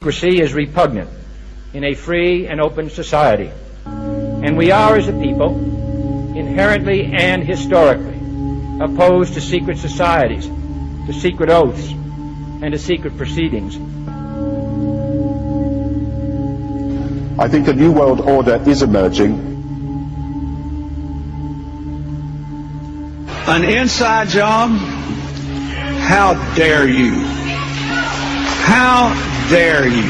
Secrecy is repugnant in a free and open society, and we are, as a people, inherently and historically opposed to secret societies, to secret oaths, and to secret proceedings. I think a new world order is emerging. An inside job? How dare you? How dare you?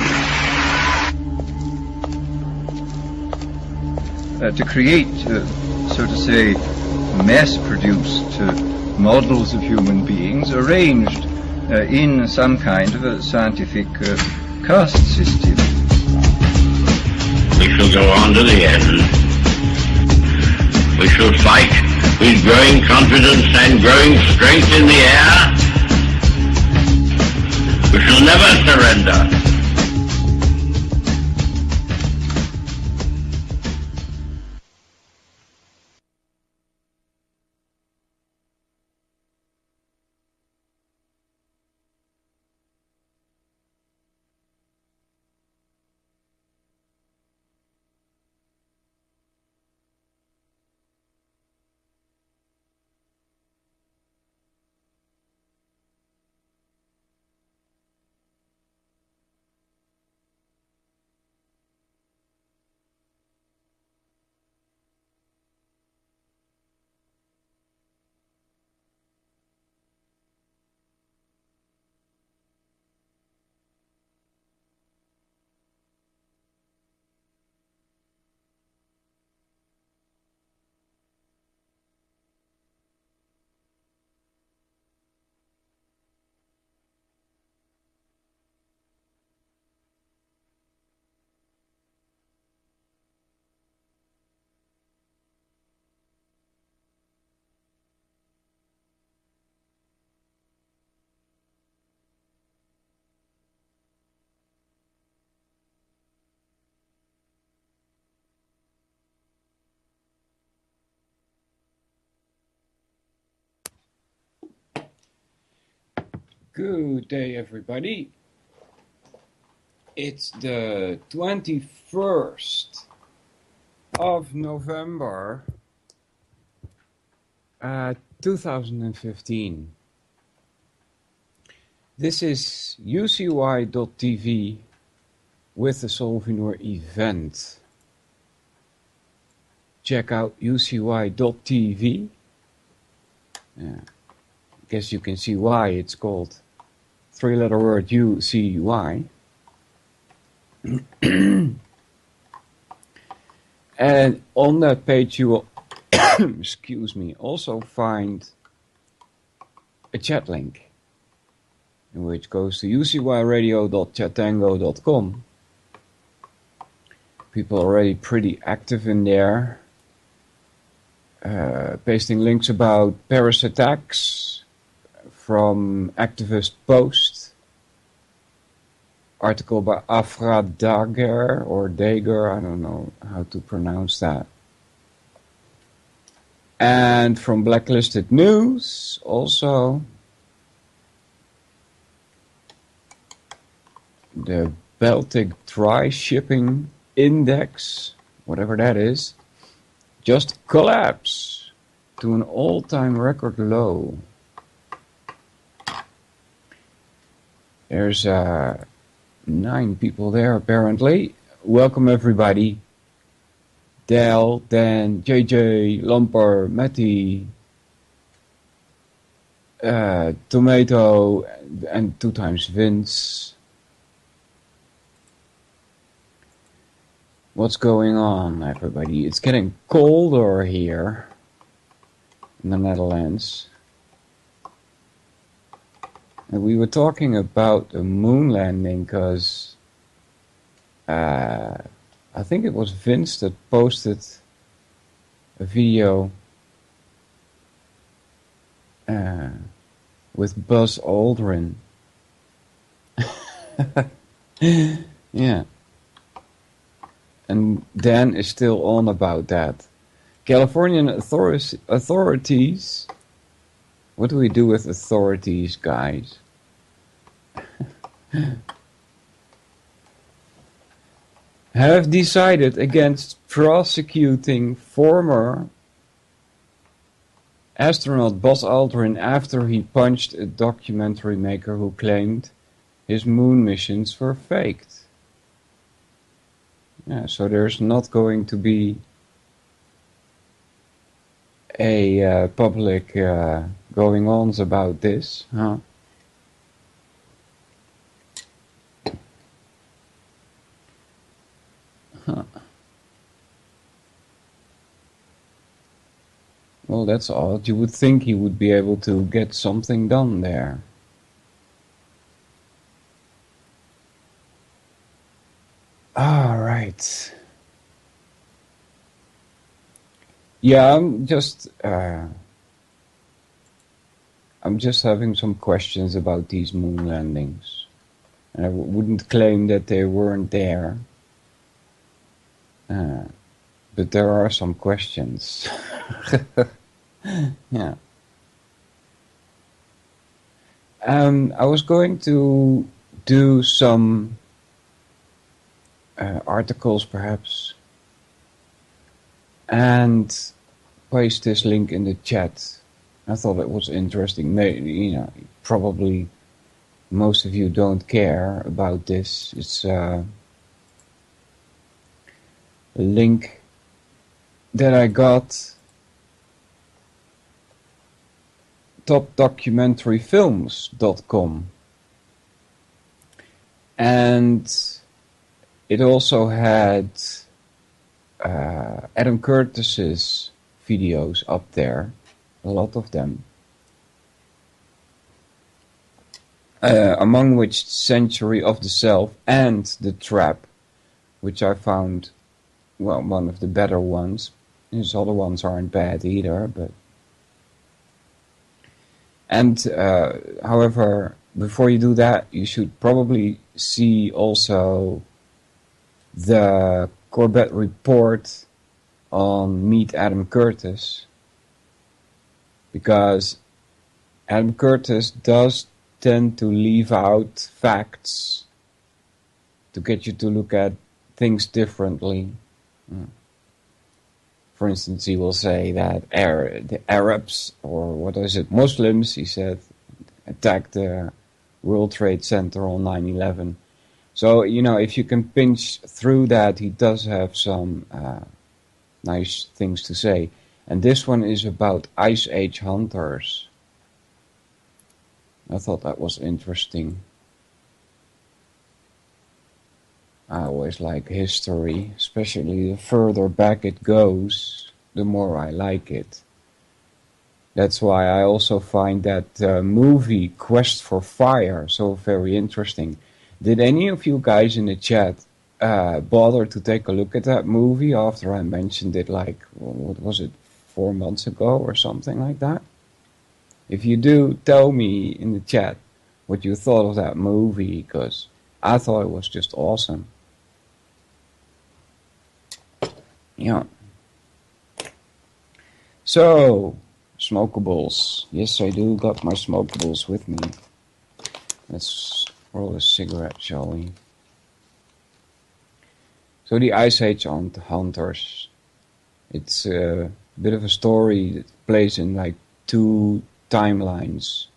To create, so to say, mass-produced models of human beings arranged in some kind of a scientific caste system. We shall go on to the end. We shall fight with growing confidence and growing strength in the air. We shall never surrender. Good day, everybody. It's the 21st of November 2015. This is UCY.tv with the Solvinur Event. Check out UCY.tv. Guess you can see why it's called three-letter word UCY. And on that page you will excuse me, also find a chat link, in which goes to ucyradio.chatango.com. People are already pretty active in there, pasting links about Paris attacks from activist post, article by Afra Dager or Dager, I don't know how to pronounce that. And from Blacklisted News also the Baltic Dry Shipping Index, whatever that is, just collapsed to an all-time record low. There's 9 people there apparently. Welcome everybody. Dal, Dan, JJ, Lumper, Matty, Tomato, and 2 times Vince. What's going on, everybody? It's getting colder here in the Netherlands. And we were talking about a moon landing because I think it was Vince that posted a video with Buzz Aldrin. Yeah. And Dan is still on about that. Californian authorities. What do we do with authorities, guys? have decided against prosecuting former astronaut Buzz Aldrin after he punched a documentary maker who claimed his moon missions were faked. Yeah, so there's not going to be a public going-ons about this, huh? Huh. Well, that's odd. You would think he would be able to get something done there. All right. Yeah, I'm just having some questions about these moon landings. And I wouldn't claim that they weren't there. But there are some questions. Yeah. I was going to do some articles perhaps and paste this link in the chat. I thought it was interesting. Maybe, you know, probably most of you don't care about this. It's a link that I got, topdocumentaryfilms.com, and it also had Adam Curtis's videos up there, a lot of them, among which Century of the Self and The Trap, which I found, well, one of the better ones. His other ones aren't bad either, but... And, however, before you do that, you should probably see also the Corbett report on Meet Adam Curtis, because Adam Curtis does tend to leave out facts to get you to look at things differently. For instance, he will say that the Arabs, or what is it, Muslims, he said, attacked the World Trade Center on 9/11. So, you know, if you can pinch through that, he does have some nice things to say. And this one is about Ice Age hunters. I thought that was interesting. I always like history, especially the further back it goes, the more I like it. That's why I also find that movie Quest for Fire so very interesting. Did any of you guys in the chat bother to take a look at that movie after I mentioned it, like, what was it, 4 months ago or something like that? If you do, tell me in the chat what you thought of that movie, because I thought it was just awesome. Yeah. So, smokables. Yes, I do got my smokables with me. Let's roll a cigarette, shall we? So the Ice Age hunters. It's a bit of a story that plays in like 2 timelines.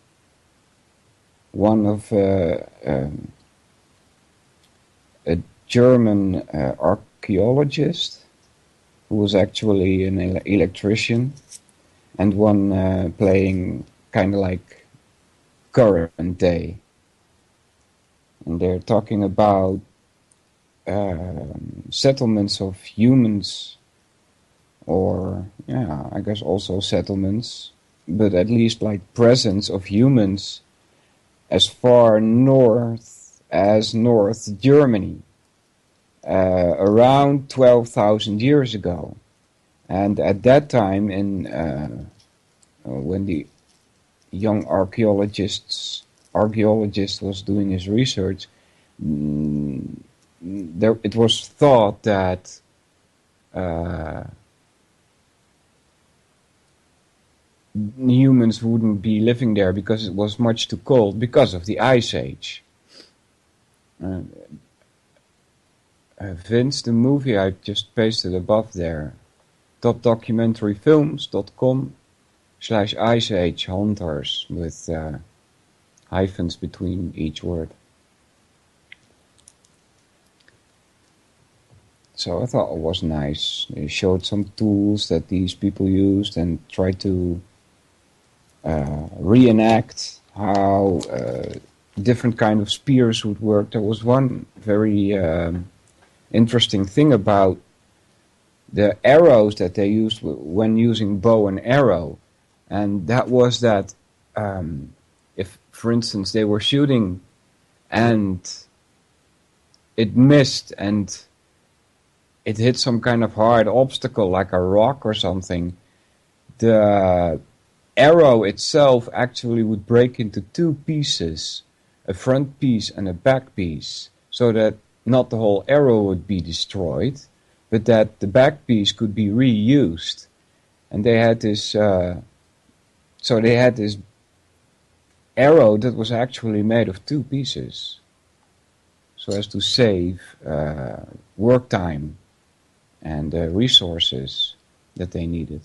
One of a German archaeologist who was actually an electrician, and one playing kind of like current day. And they're talking about settlements of humans, or yeah, I guess also settlements, but at least like presence of humans as far north as North Germany, around 12,000 years ago. And at that time, when the young archaeologist was doing his research, it was thought that humans wouldn't be living there because it was much too cold because of the Ice Age. Vince, the movie I just pasted above there. topdocumentaryfilms.com/Ice Age Hunters with hyphens between each word. So I thought it was nice. They showed some tools that these people used and tried to reenact how different kind of spears would work. There was one very interesting thing about the arrows that they used when using bow and arrow, and that was that if, for instance, they were shooting and it missed and it hit some kind of hard obstacle like a rock or something, the arrow itself actually would break into two pieces, a front piece and a back piece, so that not the whole arrow would be destroyed, but that the back piece could be reused. And they had this, so they had this arrow that was actually made of two pieces, so as to save work time and resources that they needed.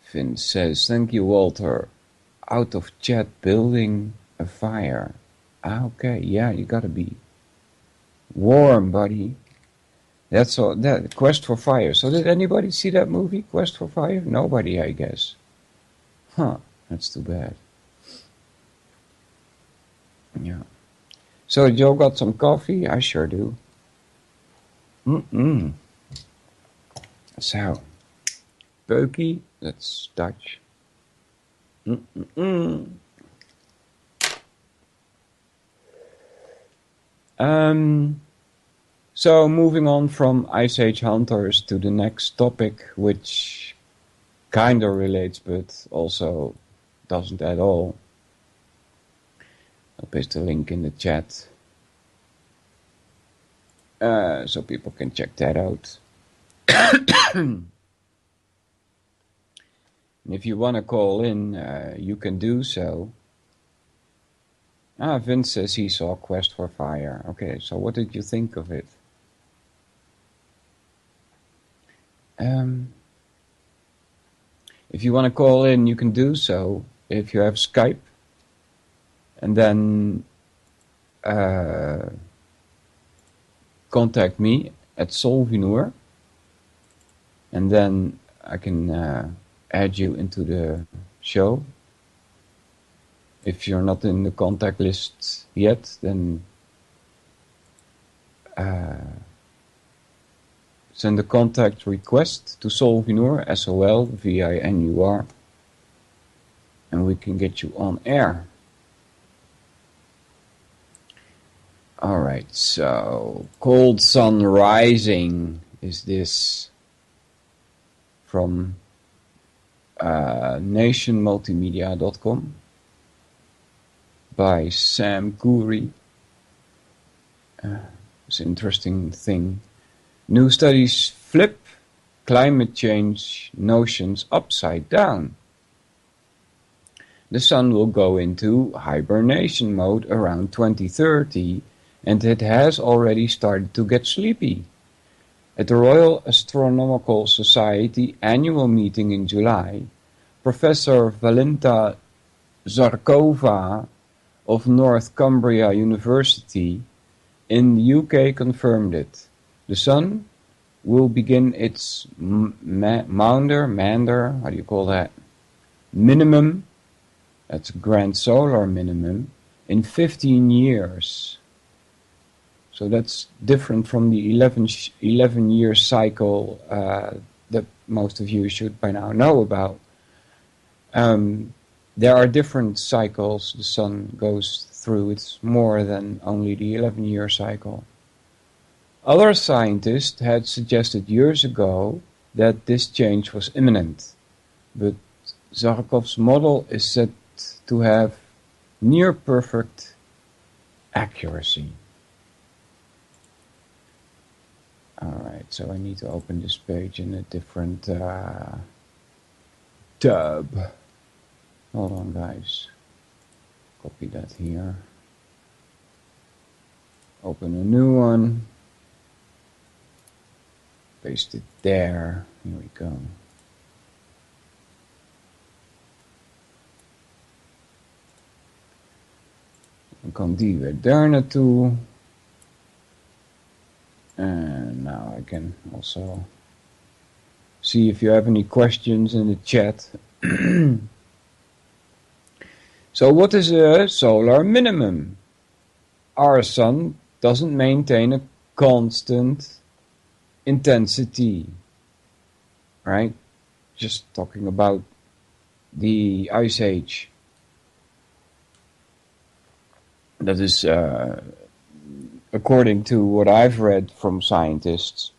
Finn says, thank you, Walter. Out of chat, building a fire. Okay, yeah, you gotta be warm, buddy. That's all. That Quest for Fire. So did anybody see that movie, Quest for Fire? Nobody, I guess. Huh, that's too bad. Yeah. So Joe got some coffee? I sure do. So, Peukie, that's Dutch. So moving on from Ice Age Hunters to the next topic, which kinda relates but also doesn't at all. I'll paste the link in the chat so people can check that out. And if you want to call in, you can do so. Vince says he saw Quest for Fire. Okay, so what did you think of it? If you want to call in, you can do so if you have Skype. And then contact me at Solvinur. And then I can add you into the show. If you're not in the contact list yet, then send a contact request to Solvinur, Solvinur, and we can get you on air. Alright, so Cold Sun Rising is this from nationmultimedia.com by Sam Goury. It's an interesting thing. New studies flip climate change notions upside down. The sun will go into hibernation mode around 2030, and it has already started to get sleepy. At the Royal Astronomical Society annual meeting in July, Professor Valentina Zarkova of North Cumbria University in the UK confirmed it. The sun will begin its minimum, that's grand solar minimum, in 15 years. So that's different from the 11-year cycle that most of you should by now know about. There are different cycles the sun goes through. It's more than only the 11-year cycle. Other scientists had suggested years ago that this change was imminent, but Zarkov's model is said to have near-perfect accuracy. Alright, so I need to open this page in a different tab. Hold on, guys. Copy that here. Open a new one. Paste it there. Here we go. Dan kan die weer daar naartoe. And now I can also see if you have any questions in the chat. So what is a solar minimum? Our sun doesn't maintain a constant intensity, right? Just talking about the Ice Age. That is, according to what I've read from scientists,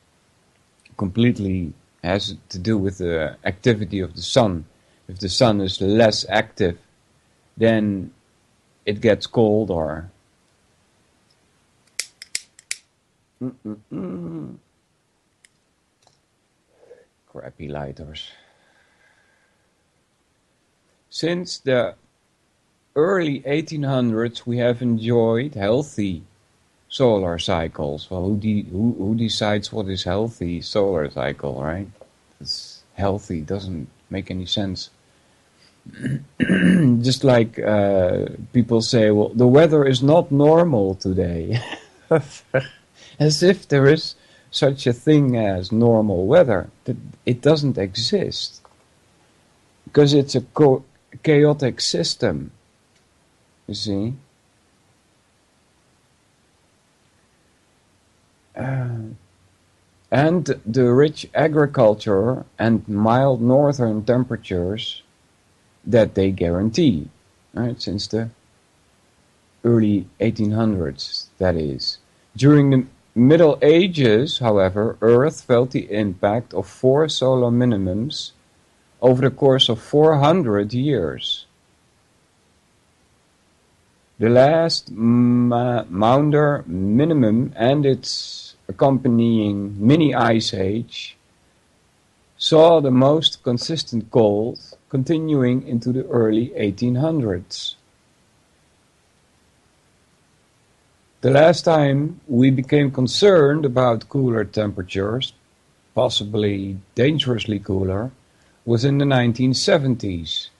completely has to do with the activity of the sun. If the sun is less active, then it gets colder. Crappy lighters. Since the early 1800s, we have enjoyed healthy solar cycles. Well, who decides what is healthy solar cycle, right? It's healthy, doesn't make any sense. Just like people say, well, the weather is not normal today. As if there is such a thing as normal weather. It doesn't exist. Because it's a chaotic system. You see? And the rich agriculture and mild northern temperatures that they guarantee, right? Since the early 1800s, that is. During the Middle Ages, however, Earth felt the impact of 4 solar minimums over the course of 400 years. The last Maunder minimum and its accompanying mini ice age saw the most consistent cold continuing into the early 1800s. The last time we became concerned about cooler temperatures, possibly dangerously cooler, was in the 1970s.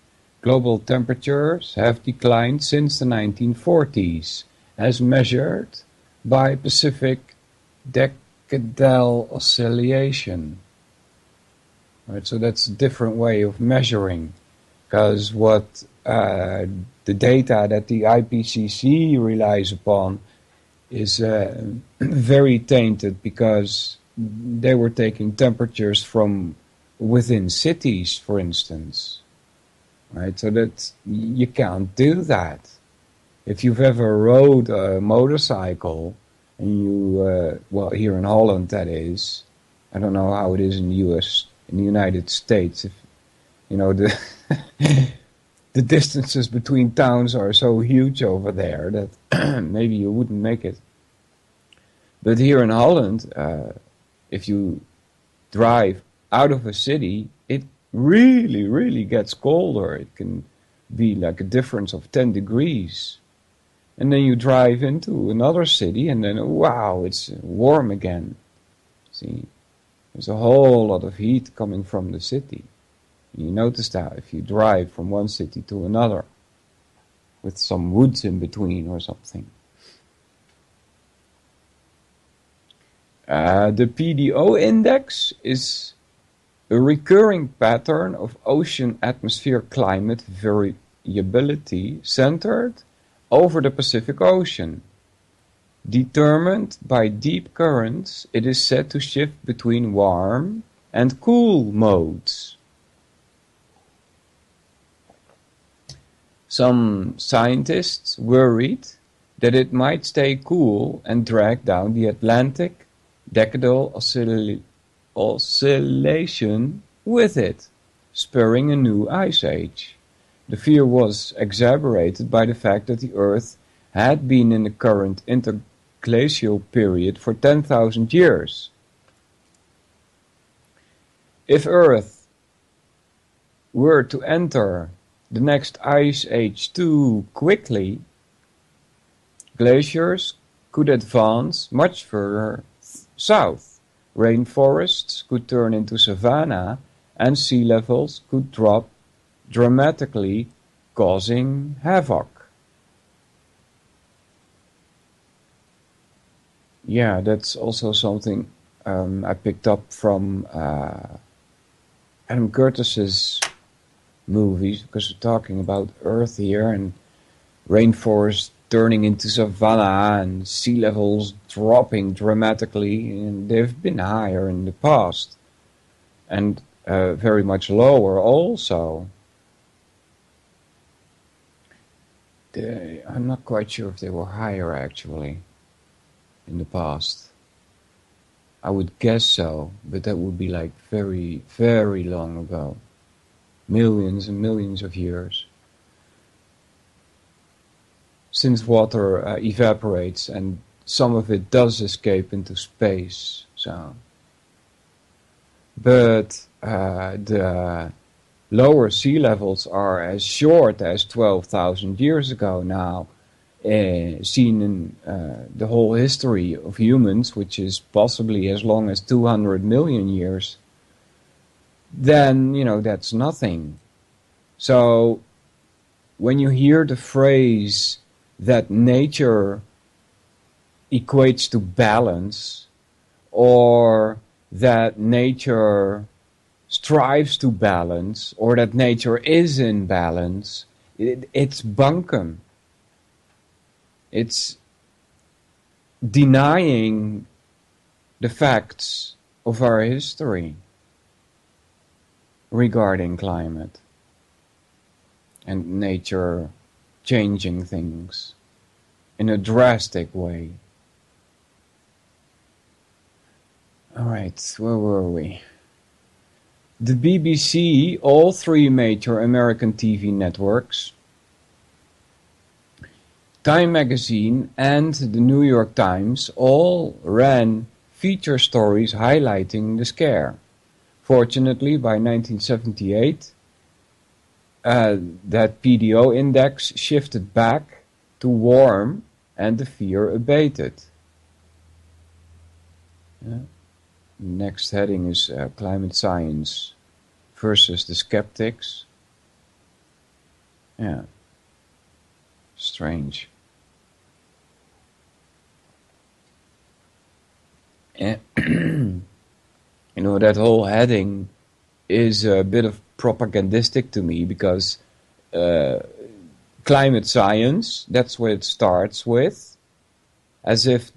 Global temperatures have declined since the 1940s, as measured by Pacific decadal oscillation. Right, so that's a different way of measuring, because what the data that the IPCC relies upon is very tainted, because they were taking temperatures from within cities, for instance. Right, so that you can't do that. If you've ever rode a motorcycle, and you, well, here in Holland that is, I don't know how it is in the US, in the United States, if, you know, the the distances between towns are so huge over there that maybe you wouldn't make it. But here in Holland, if you drive out of a city, it really gets colder. It can be like a difference of 10 degrees. And then you drive into another city and then, wow, it's warm again. See, there's a whole lot of heat coming from the city. You notice that if you drive from one city to another with some woods in between or something. The PDO index is a recurring pattern of ocean atmosphere climate variability centered over the Pacific Ocean. Determined by deep currents, it is said to shift between warm and cool modes. Some scientists worried that it might stay cool and drag down the Atlantic decadal oscillation with it, spurring a new ice age. The fear was exacerbated by the fact that the Earth had been in the current interglacial period for 10,000 years. If Earth were to enter the next ice age too quickly, glaciers could advance much further south. Rainforests could turn into savanna, and sea levels could drop dramatically, causing havoc. Yeah, that's also something I picked up from Adam Curtis's movies, because we're talking about Earth here, and rainforests turning into savanna and sea levels dropping dramatically, and they've been higher in the past, and very much lower also. I'm not quite sure if they were higher actually in the past. I would guess so, but that would be like very, very long ago. Millions and millions of years. Since water evaporates and some of it does escape into space, so. But the lower sea levels are as short as 12,000 years ago now, seen in the whole history of humans, which is possibly as long as 200 million years. Then, that's nothing. So, when you hear the phrase that nature equates to balance, or that nature strives to balance, or that nature is in balance, it's bunkum. It's denying the facts of our history regarding climate and nature changing things in a drastic way. Alright, where were we? The BBC, all three major American TV networks, Time magazine and the New York Times all ran feature stories highlighting the scare. Fortunately, by 1978, that PDO index shifted back to warm and the fear abated. Next heading is climate science versus the skeptics. Yeah, strange. That whole heading is a bit of propagandistic to me, because climate science, that's what it starts with, as if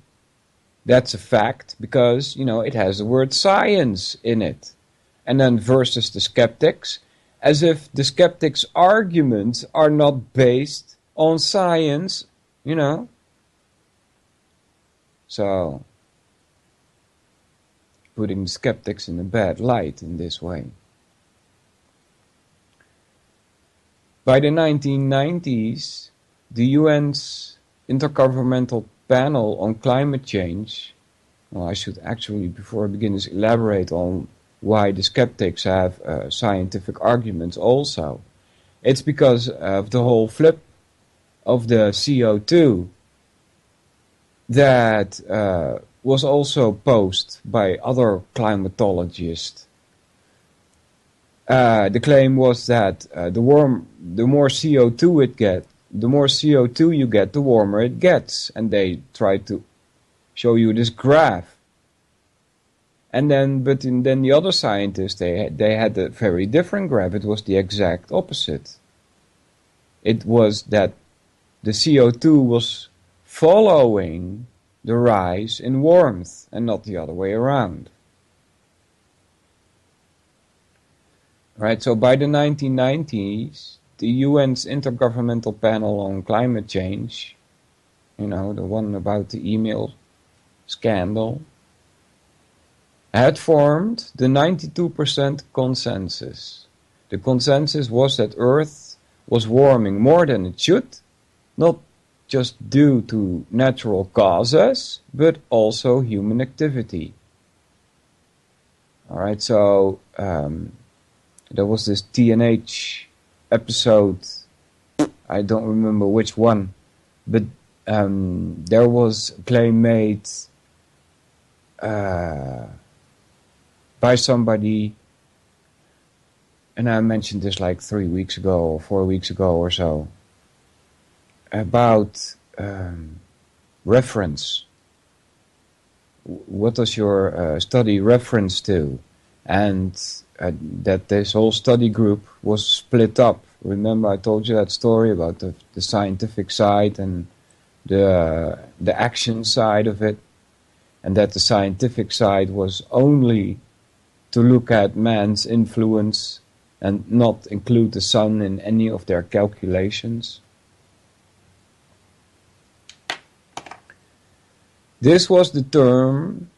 that's a fact, because, it has the word science in it. And then versus the skeptics, as if the skeptics' arguments are not based on science, So, putting the skeptics in a bad light in this way. By the 1990s, the UN's Intergovernmental Panel on Climate Change, I should actually, before I begin this, elaborate on why the skeptics have scientific arguments also. It's because of the whole flip of the CO2 that was also posed by other climatologists. The claim was that the more CO2 you get, the warmer it gets. And they tried to show you this graph. And then, then the other scientists, they had a very different graph. It was the exact opposite. It was that the CO2 was following the rise in warmth and not the other way around. Right, so by the 1990s, the UN's Intergovernmental Panel on Climate Change, the one about the email scandal, had formed the 92% consensus. The consensus was that Earth was warming more than it should, not just due to natural causes, but also human activity. Alright, so there was this TNH episode, I don't remember which one, but there was a claim made by somebody, and I mentioned this like 3 weeks ago or 4 weeks ago or so, about reference. What does your study reference to? And that this whole study group was split up. Remember I told you that story about the scientific side and the action side of it, and that the scientific side was only to look at man's influence and not include the sun in any of their calculations. This was the term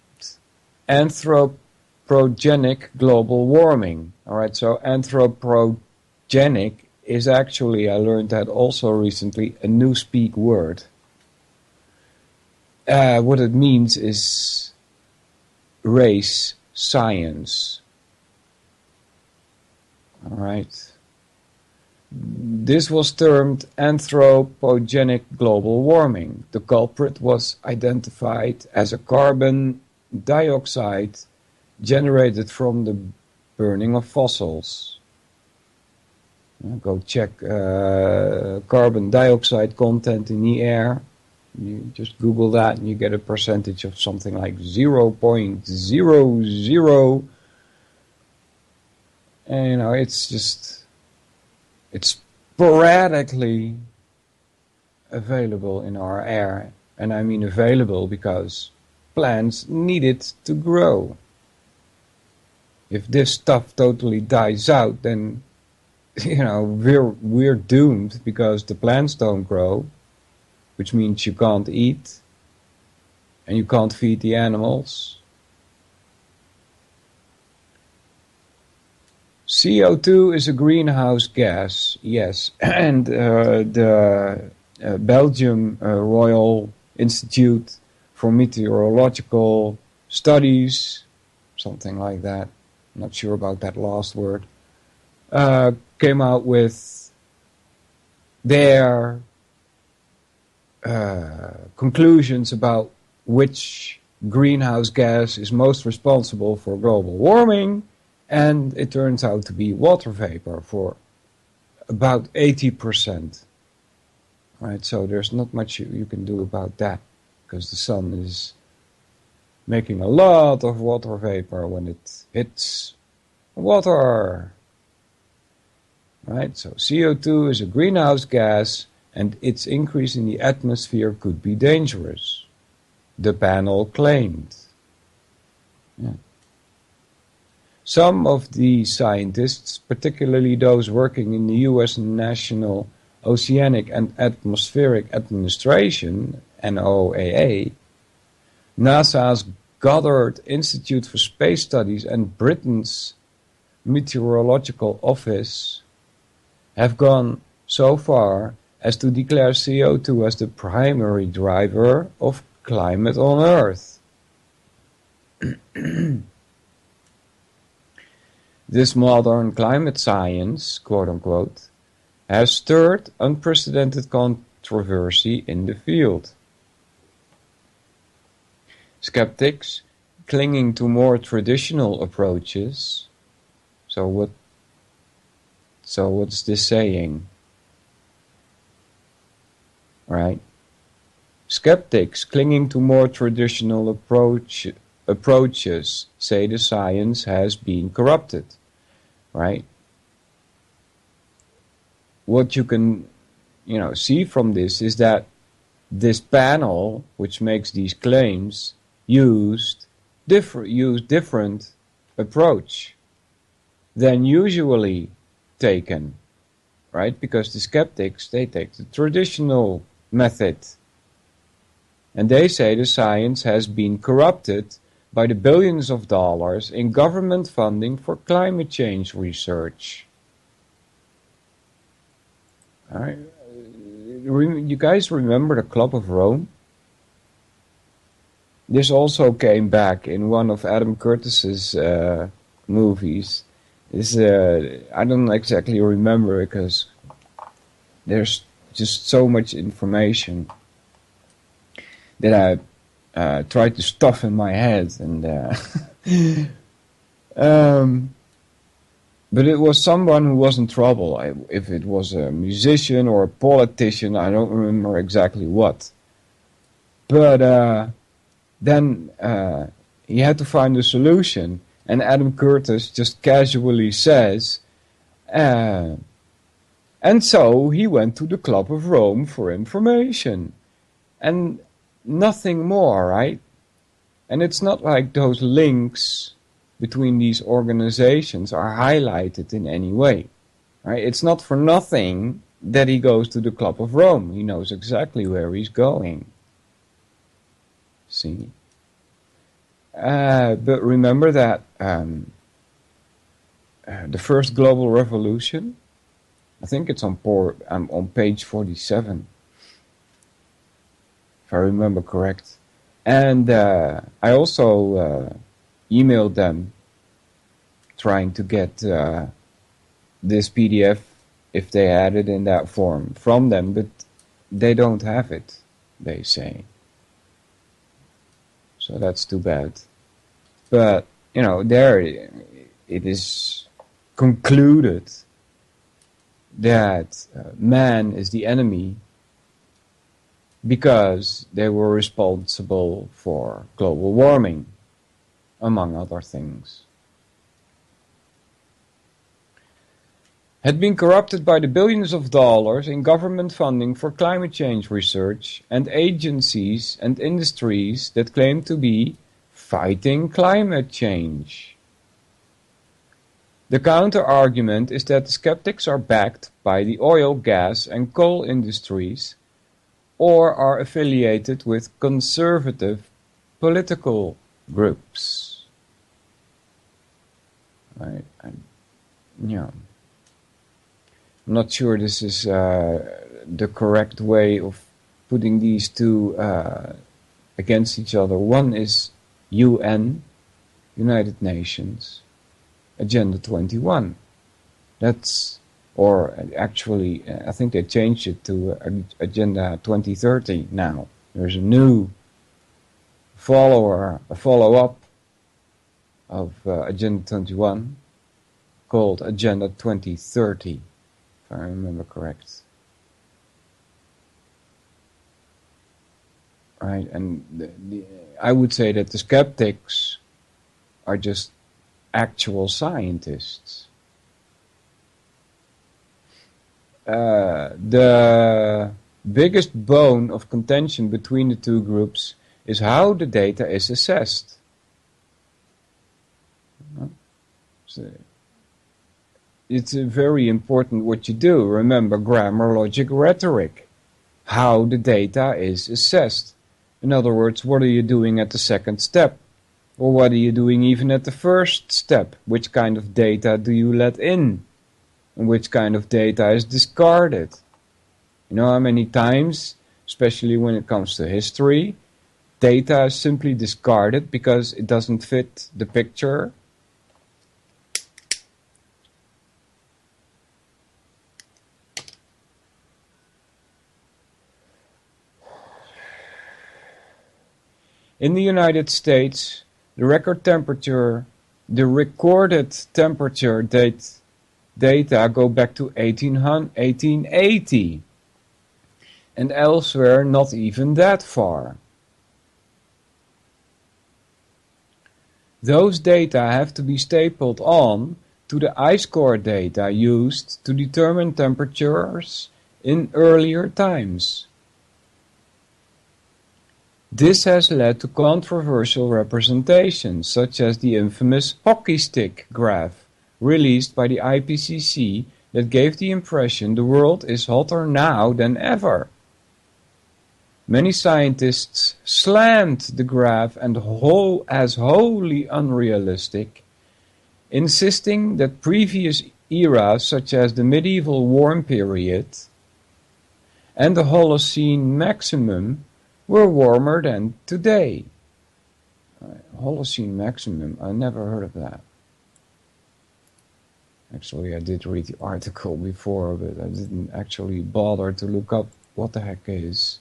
anthropogenic global warming. Alright, so anthropogenic is actually, I learned that also recently, a newspeak word. What it means is race science. Alright. This was termed anthropogenic global warming. The culprit was identified as a carbon dioxide generated from the burning of fossils. Go check carbon dioxide content in the air. You just Google that and you get a percentage of something like 0.00. And it's sporadically available in our air. And I mean available because plants need it to grow. If this stuff totally dies out, then we're doomed because the plants don't grow, which means you can't eat and you can't feed the animals. CO2 is a greenhouse gas, yes, and the Belgium Royal Institute for Meteorological Studies, something like that, I'm not sure about that last word, came out with their conclusions about which greenhouse gas is most responsible for global warming. And it turns out to be water vapor for about 80%. Right, so there's not much you can do about that, because the sun is making a lot of water vapor when it hits water. Right, so CO2 is a greenhouse gas, and its increase in the atmosphere could be dangerous, the panel claimed. Yeah. Some of the scientists, particularly those working in the U.S. National Oceanic and Atmospheric Administration, NOAA, NASA's Goddard Institute for Space Studies and Britain's Meteorological Office, have gone so far as to declare CO2 as the primary driver of climate on Earth. This modern climate science, quote-unquote, has stirred unprecedented controversy in the field. Skeptics clinging to more traditional approaches. So what's this saying? Right? Skeptics clinging to more traditional approaches say the science has been corrupted. Right? What you can, see from this is that this panel, which makes these claims, used different approach than usually taken, right? Because the skeptics, they take the traditional method, and they say the science has been corrupted by the billions of dollars in government funding for climate change research. All right. You guys remember the Club of Rome? This also came back in one of Adam Curtis's movies. I don't exactly remember because there's just so much information. that I tried to stuff in my head, and but it was someone who was in trouble. If it was a musician or a politician, I don't remember exactly what. But then he had to find a solution, and Adam Curtis just casually says, and so he went to the Club of Rome for information. And nothing more, right? And it's not like those links between these organizations are highlighted in any way, right? It's not for nothing that he goes to the Club of Rome. He knows exactly where he's going. See? But remember that the first global revolution, I think it's on page 47, if I remember correct. And I also emailed them trying to get this PDF, if they had it in that form, from them, but they don't have it, they say. So that's too bad. But, you know, there it is concluded that man is the enemy because they were responsible for global warming, among other things. Had been corrupted by the billions of dollars in government funding for climate change research and agencies and industries that claim to be fighting climate change. The counter-argument is that the skeptics are backed by the oil, gas and coal industries or are affiliated with conservative political groups. Right? I'm not sure this is the correct way of putting these two against each other. One is UN, United Nations, Agenda 21. That's, or actually, I think they changed it to Agenda 2030 now. There's a new follow-up of Agenda 21 called Agenda 2030, if I remember correct. Right, and I would say that the skeptics are just actual scientists. The biggest bone of contention between the two groups is how the data is assessed. So it's very important what you do. Remember grammar, logic, rhetoric. How the data is assessed. In other words, what are you doing at the second step? Or what are you doing even at the first step? Which kind of data do you let in? And which kind of data is discarded? You know how many times, especially when it comes to history, data is simply discarded because it doesn't fit the picture? In the United States, the recorded temperature data go back to 1880, and elsewhere not even that far. Those data have to be stapled on to the ice core data used to determine temperatures in earlier times. This has led to controversial representations, such as the infamous hockey stick graph released by the IPCC that gave the impression the world is hotter now than ever. Many scientists slammed the graph as wholly unrealistic, insisting that previous eras such as the medieval warm period and the Holocene maximum were warmer than today. Holocene maximum, I never heard of that. Actually, I did read the article before, but I didn't actually bother to look up what the heck is.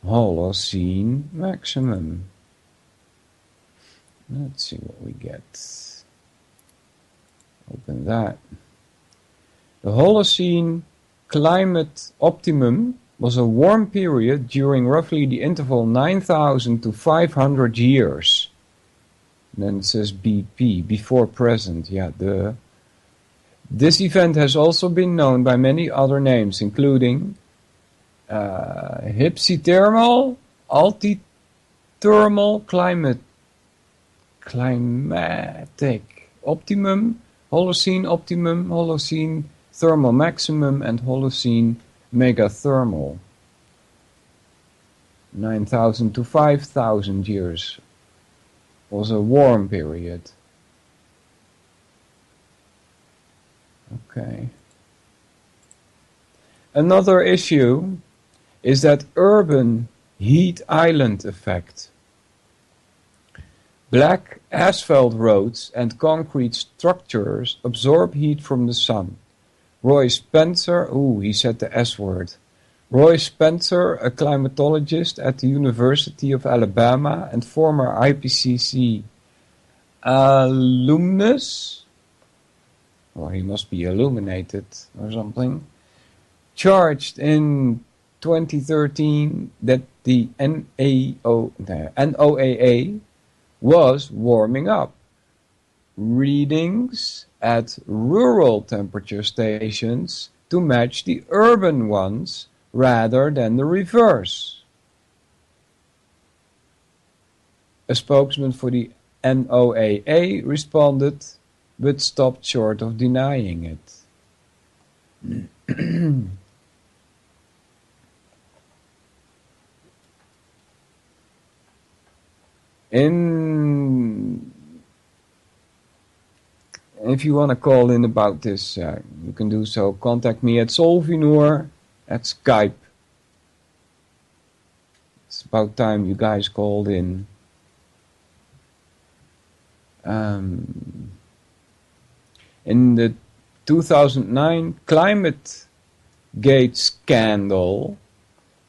Holocene maximum. Let's see what we get. Open that. The Holocene climate optimum was a warm period during roughly the interval 9,000 to 500 years. Then it says BP, before present, yeah, duh. This event has also been known by many other names, including hypsithermal, altithermal, climatic optimum, Holocene thermal maximum, and Holocene megathermal. 9,000 to 5,000 years was a warm period. Okay. Another issue is that urban heat island effect. Black asphalt roads and concrete structures absorb heat from the sun. Roy Spencer, he said the S word. Roy Spencer, a climatologist at the University of Alabama and former IPCC alumnus, or he must be illuminated or something, charged in 2013 that the NOAA was warming up. Readings at rural temperature stations to match the urban ones rather than the reverse. A spokesman for the NOAA responded, but stopped short of denying it. If you want to call in about this, you can do so. Contact me at Solvinur at Skype. It's about time you guys called in. In the 2009 ClimateGate scandal,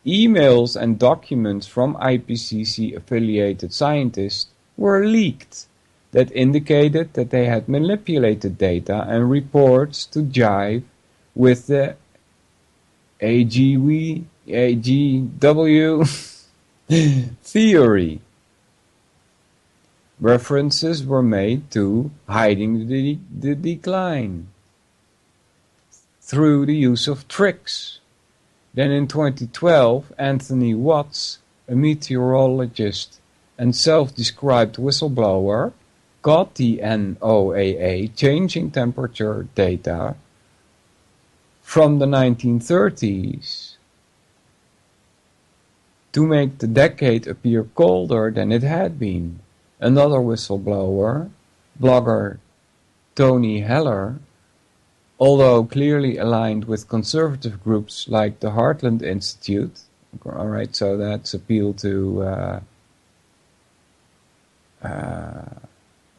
emails and documents from IPCC-affiliated scientists were leaked that indicated that they had manipulated data and reports to jive with the AGW theory. References were made to hiding the decline through the use of tricks. Then in 2012, Anthony Watts, a meteorologist and self-described whistleblower, caught the NOAA changing temperature data from the 1930s to make the decade appear colder than it had been. Another whistleblower, blogger Tony Heller, although clearly aligned with conservative groups like the Heartland Institute, alright, so that's appeal to,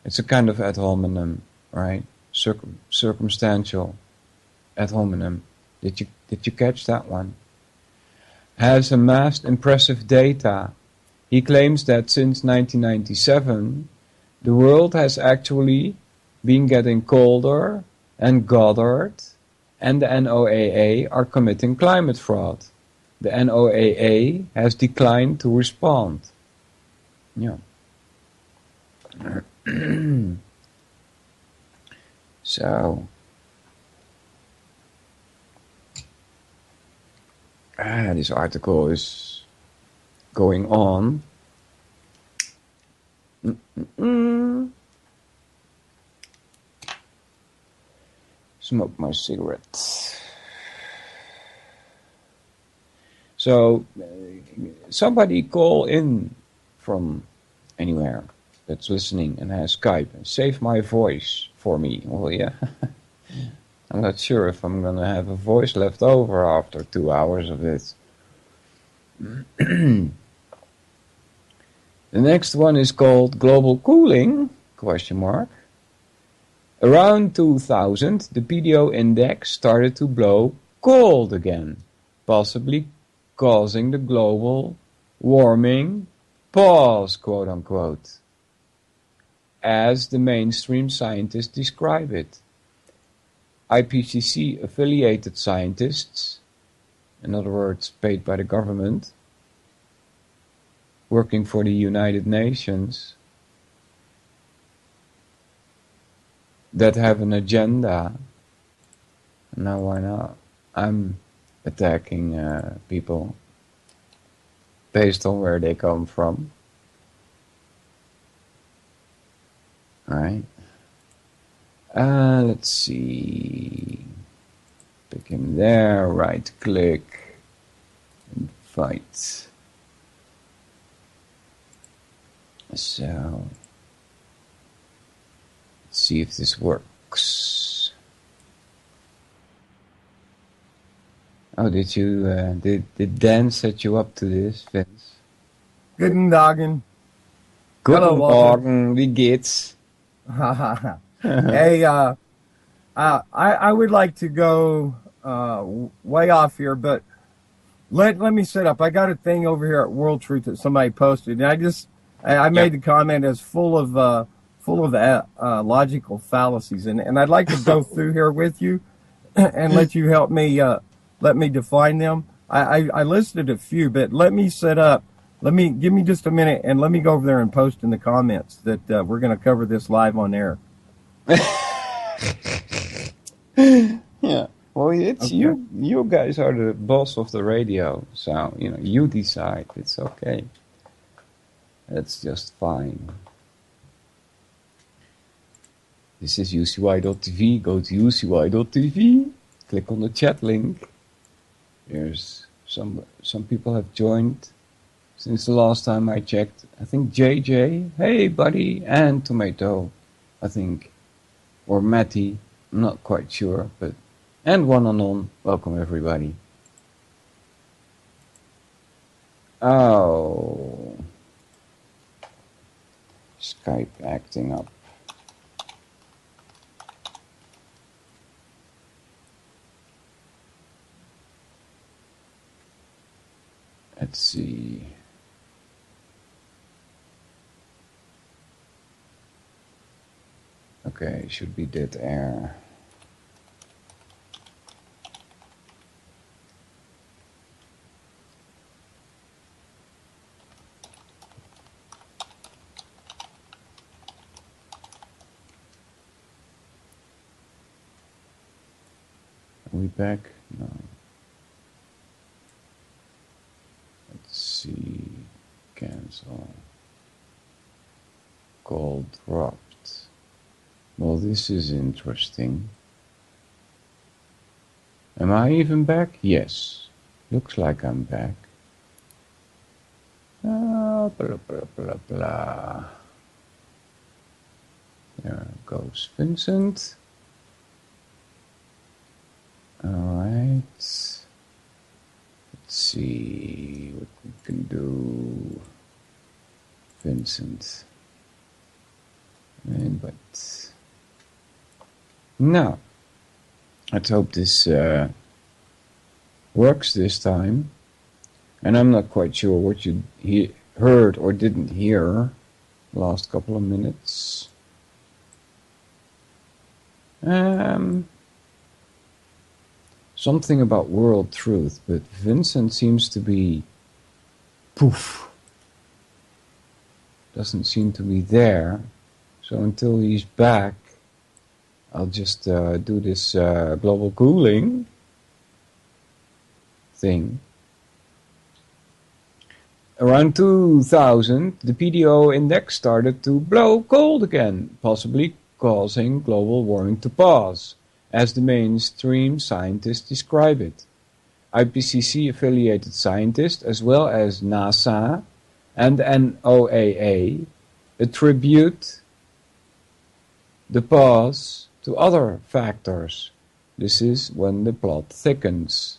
it's a kind of ad hominem, right? Circumstantial ad hominem. Did you catch that one? Has amassed impressive data. He claims that since 1997, the world has actually been getting colder, and Goddard and the NOAA are committing climate fraud. The NOAA has declined to respond. Yeah. So, this article is going on. Smoke my cigarette. So, somebody call in from anywhere that's listening and has Skype and save my voice for me. Well, yeah. I'm not sure if I'm going to have a voice left over after 2 hours of it. The next one is called Global Cooling, ? Around 2000, the PDO index started to blow cold again, possibly causing the global warming pause, quote unquote, as the mainstream scientists describe it. IPCC affiliated scientists, in other words, paid by the government, working for the United Nations, that have an agenda. Now why not? I'm attacking people based on where they come from. Alright. Let's see. Pick him there, right click, invite. So, let's see if this works. Oh, did you, did Dan set you up to this, Vince? Guten Morgen. Guten Hello, Walter. Morgen, wie geht's? Hey, I would like to go way off here, but let me set up. I got a thing over here at World Truth that somebody posted, and I made the comment as full of logical fallacies, and I'd like to go through here with you and let you help me let me define them. I listed a few, but let me set up. Give me just a minute, and let me go over there and post in the comments that we're going to cover this live on air. Yeah. Well, it's Okay. you guys are the boss of the radio, so, you decide. It's okay. That's just fine. This is ucy.tv. Go to ucy.tv. Click on the chat link. There's some people have joined since the last time I checked. I think JJ, hey buddy, and Tomato, I think, or Matty, I'm not quite sure, and One Anon. Welcome everybody. Oh, Skype acting up. Let's see. Okay, should be dead air. Are we back? No. Let's see. Cancel. Call dropped. Well, this is interesting. Am I even back? Yes. Looks like I'm back. Blah, blah, blah, blah. There goes Vincent. Alright. Let's see what we can do. Vincent. But now, let's hope this works this time. And I'm not quite sure what you heard or didn't hear the last couple of minutes. Something about world truth, but Vincent seems to be poof. Doesn't seem to be there. So until he's back, I'll just do this global cooling thing. Around 2000, the PDO index started to blow cold again, possibly causing global warming to pause, as the mainstream scientists describe it. IPCC-affiliated scientists, as well as NASA and NOAA, attribute the pause to other factors. This is when the plot thickens.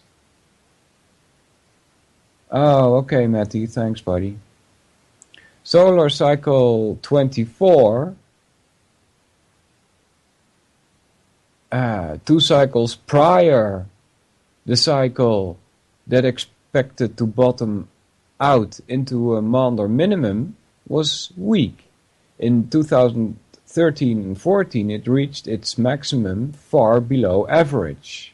Oh, okay, Matty, thanks, buddy. Solar cycle 24, 2 cycles prior the cycle that expected to bottom out into a Maunder minimum was weak. In 2013 and 14 it reached its maximum far below average.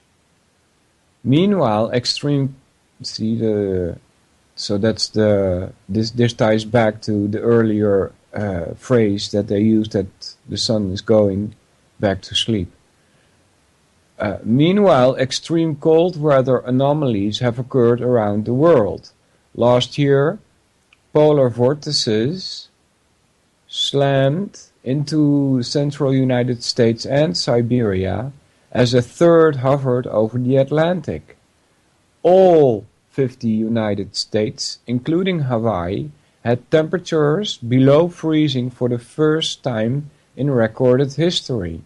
Meanwhile, extreme, so that's this ties back to the earlier phrase that they used, that the sun is going back to sleep. Meanwhile, extreme cold weather anomalies have occurred around the world. Last year, polar vortices slammed into central United States and Siberia as a third hovered over the Atlantic. All 50 United States, including Hawaii, had temperatures below freezing for the first time in recorded history.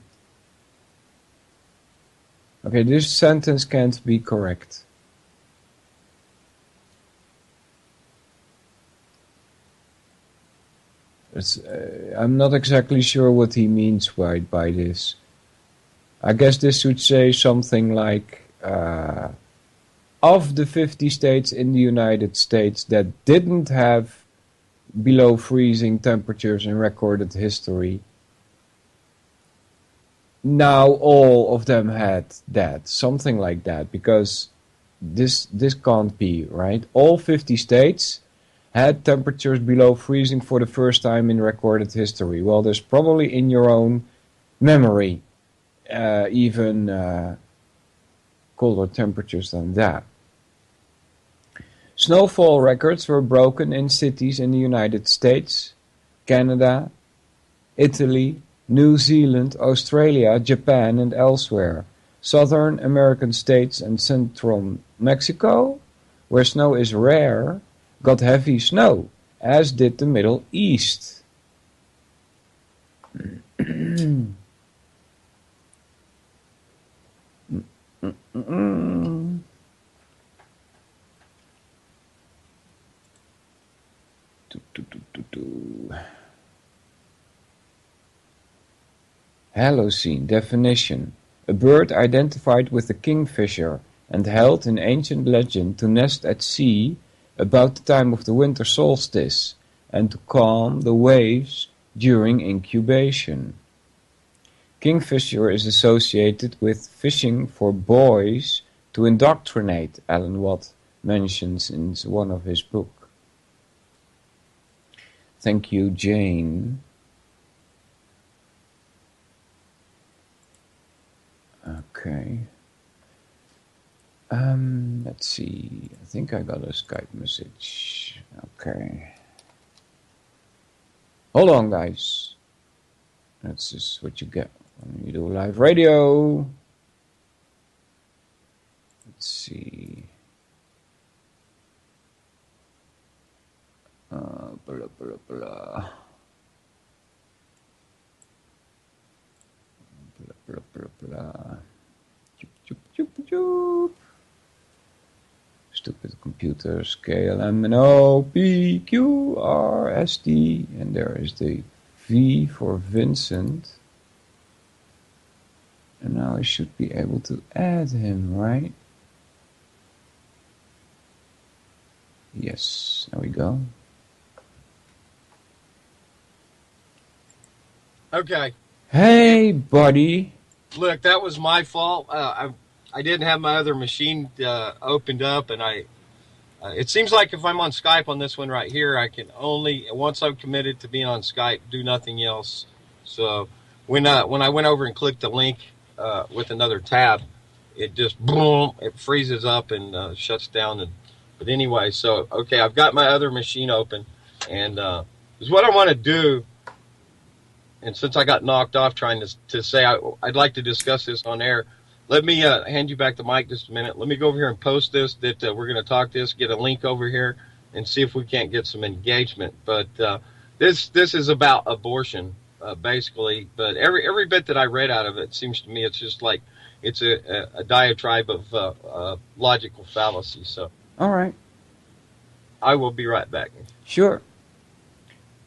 Okay, this sentence can't be correct. I'm not exactly sure what he means by this. I guess this should say something like, of the 50 states in the United States that didn't have below freezing temperatures in recorded history, now all of them had that, something like that, because this can't be, right? All 50 states had temperatures below freezing for the first time in recorded history. Well, there's probably in your own memory even colder temperatures than that. Snowfall records were broken in cities in the United States, Canada, Italy, New Zealand, Australia, Japan, and elsewhere. Southern American states and central Mexico, where snow is rare, got heavy snow, as did the Middle East. Holocene definition: a bird identified with the kingfisher and held in ancient legend to nest at sea about the time of the winter solstice and to calm the waves during incubation. Kingfisher is associated with fishing for boys to indoctrinate, Alan Watt mentions in one of his books. Thank you, Jane. Okay. Let's see. I think I got a Skype message. Okay. Hold on, guys. That's just what you get when you do live radio. Let's see. Blah, blah, blah. Blah, blah, blah, blah. Choop, choop, choop, choop. Stupid computers. KLM, NO, P, Q, R, S, T. And there is the V for Vincent. And now I should be able to add him, right? Yes, there we go. Okay. Hey, buddy. Look, that was my fault. I didn't have my other machine opened up, and it seems like if I'm on Skype on this one right here, I can only, once I'm committed to being on Skype, do nothing else. So when I went over and clicked the link with another tab, it just boom, it freezes up and shuts down. But anyway, so okay, I've got my other machine open, and is what I want to do. And since I got knocked off trying to say I'd like to discuss this on air, let me hand you back the mic just a minute. Let me go over here and post this, that we're going to talk this, get a link over here, and see if we can't get some engagement. But this is about abortion, basically. But every bit that I read out of it seems to me it's just like it's a diatribe of logical fallacy. So, all right. I will be right back. Sure.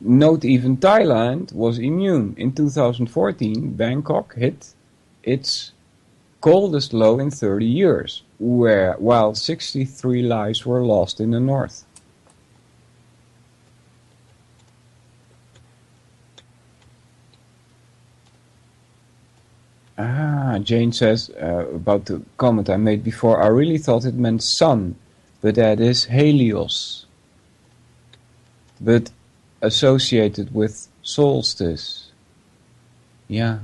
Note even Thailand was immune. In 2014, Bangkok hit its coldest low in 30 years, while 63 lives were lost in the north. Jane says about the comment I made before, I really thought it meant sun, but that is Helios, but associated with solstice. Yeah.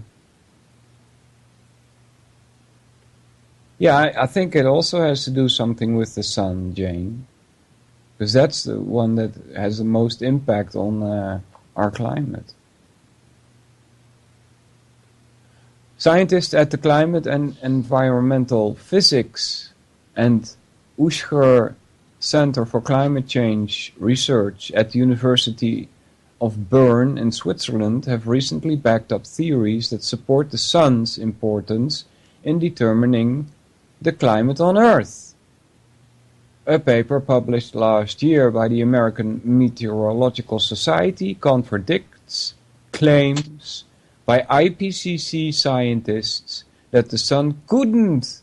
Yeah, I think it also has to do something with the sun, Jane, because that's the one that has the most impact on our climate. Scientists at the Climate and Environmental Physics and Ushger Center for Climate Change Research at the University of Bern in Switzerland have recently backed up theories that support the sun's importance in determining the climate on Earth. A paper published last year by the American Meteorological Society contradicts claims by IPCC scientists that the sun couldn't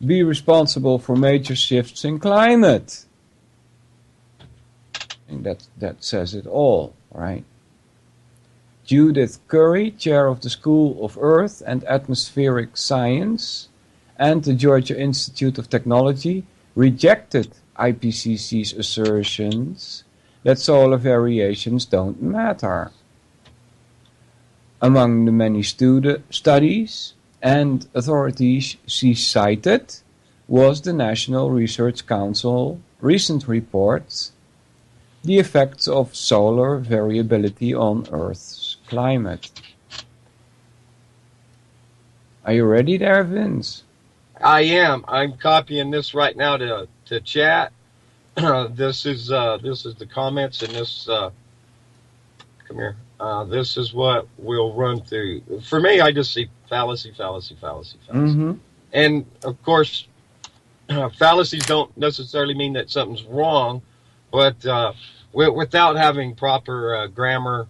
be responsible for major shifts in climate. And that says it all, right? Judith Curry, chair of the School of Earth and Atmospheric Science and the Georgia Institute of Technology, rejected IPCC's assertions that solar variations don't matter. Among the many studies and authorities she cited was the National Research Council recent report, The Effects of Solar Variability on Earth's Climate. Are you ready there, Vince? I am. I'm copying this right now to chat. This is the comments, and this come here. This is what we'll run through. For me, I just see fallacy. Mm-hmm. And of course, fallacies don't necessarily mean that something's wrong, but without having proper grammar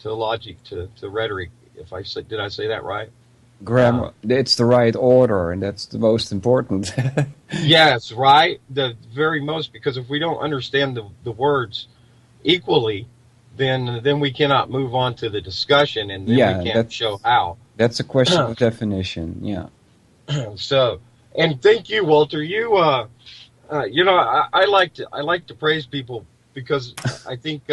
to logic to rhetoric. Did I say that right? Grammar. It's the right order, and that's the most important. Yes, right. The very most, because if we don't understand the words equally, then we cannot move on to the discussion, and then we can't show how. That's a question of definition. Yeah. So, and thank you, Walter. You, I like to praise people because I think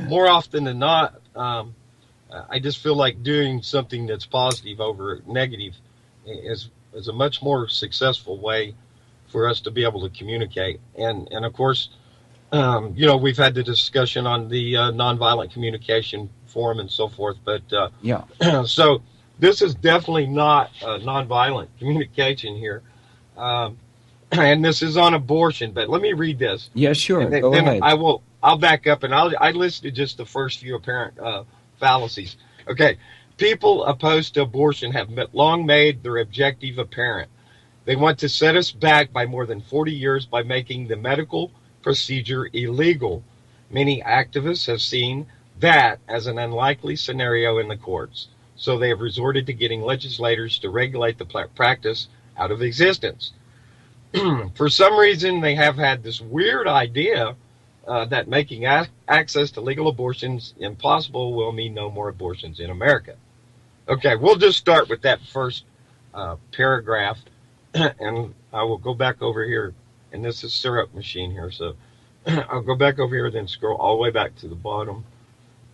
more often than not, I just feel like doing something that's positive over negative is a much more successful way for us to be able to communicate. And of course, we've had the discussion on the nonviolent communication forum and so forth, but yeah. So this is definitely not nonviolent communication here. And this is on abortion, but let me read this. Yeah, sure. And Go ahead. I'll back up, and I listed just the first few apparent fallacies. Okay, people opposed to abortion have long made their objective apparent. They want to set us back by more than 40 years by making the medical procedure illegal. Many activists have seen that as an unlikely scenario in the courts, so they have resorted to getting legislators to regulate the practice out of existence. For some reason, they have had this weird idea that making access to legal abortions impossible will mean no more abortions in America. Okay, we'll just start with that first paragraph, and I will go back over here, and this is syrup machine here, so I'll go back over here, then scroll all the way back to the bottom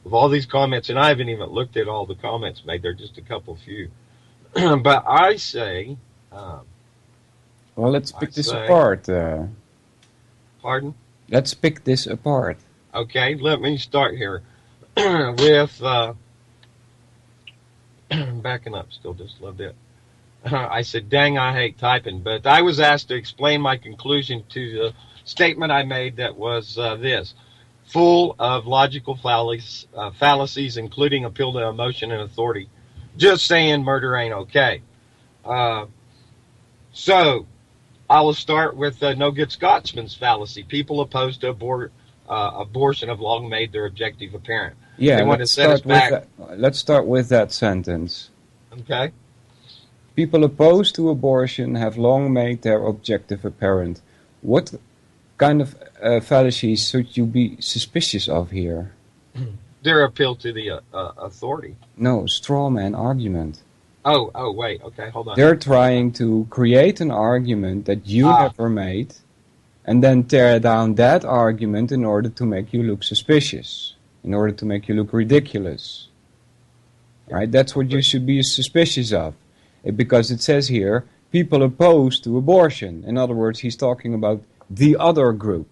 of all these comments, and I haven't even looked at all the comments made. They're just a couple few. But I say... well, let's pick this apart. Pardon? Let's pick this apart. Okay, let me start here with backing up. Still just a little bit. I said, dang, I hate typing, but I was asked to explain my conclusion to the statement I made that was this: full of logical fallacies, including appeal to emotion and authority. Just saying murder ain't okay. So I will start with No Good Scotsman's fallacy. People opposed to abortion have long made their objective apparent. Yeah, they want to set us back. Let's start with that sentence. Okay. People opposed to abortion have long made their objective apparent. What kind of fallacies should you be suspicious of here? Their appeal to the authority. No, straw man argument. Oh, wait. Okay, hold on. They're trying to create an argument that you never made, and then tear down that argument in order to make you look suspicious, in order to make you look ridiculous. Right? That's what you should be suspicious of. Because it says here, people opposed to abortion. In other words, he's talking about the other group.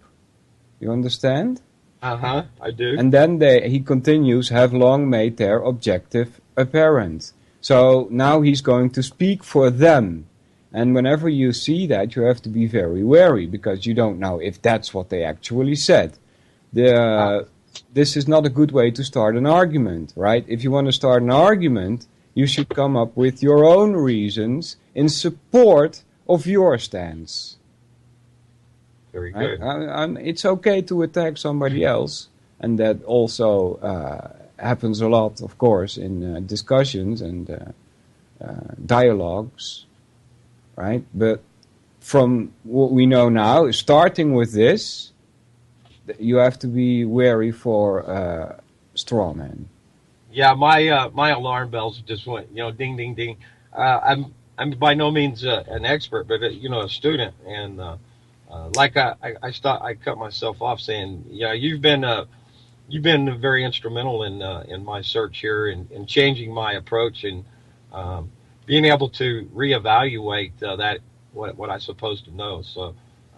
You understand? I do. And then he continues, have long made their objective apparent. So now he's going to speak for them. And whenever you see that, you have to be very wary, because you don't know if that's what they actually said. This is not a good way to start an argument, right? If you want to start an argument, you should come up with your own reasons in support of your stance. Very good. It's okay to attack somebody else, and that also happens a lot, of course, in discussions and dialogues, right? But from what we know now, starting with this, you have to be wary for straw man. Yeah, my alarm bells just went, ding, ding, ding. I'm by no means an expert, but a student, and like I cut myself off saying, you've been very instrumental in my search here and changing my approach and being able to reevaluate what I'm supposed to know. So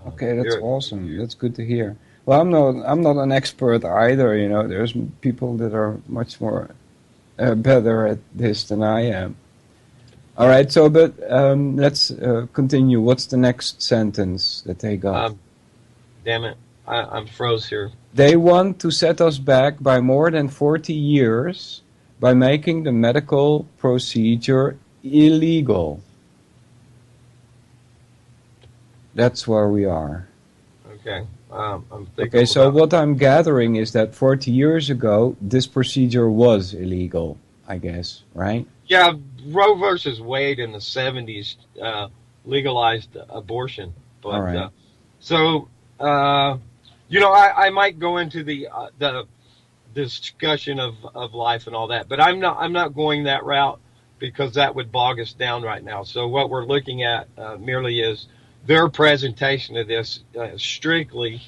okay, that's awesome. That's good to hear. Well, I'm not an expert either. There's people that are much more better at this than I am. All right, so but let's continue. What's the next sentence that they got? Damn it, I'm froze here. They want to set us back by more than 40 years by making the medical procedure illegal. That's where we are. Okay. I'm thinking okay, so what I'm gathering is that 40 years ago, this procedure was illegal, I guess, right? Yeah, Roe versus Wade in the 70s legalized abortion. But, all right. I might go into the discussion of life and all that, but I'm not going that route because that would bog us down right now. So what we're looking at merely is their presentation of this strictly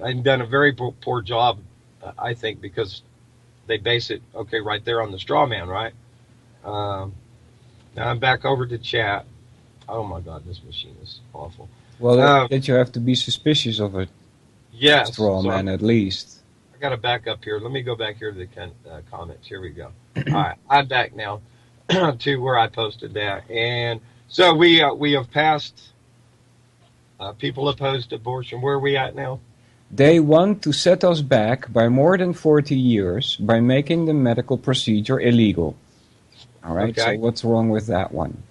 and done a very poor job, I think, because they base it right there on the straw man, right? Now I'm back over to chat. Oh my God, this machine is awful. Well, that you have to be suspicious of a straw so man at least. I got to back up here. Let me go back here to the comments. Here we go. All right, I'm back now to where I posted that, and so we have passed. People opposed to abortion. Where are we at now? They want to set us back by more than 40 years by making the medical procedure illegal. All right, so what's wrong with that one?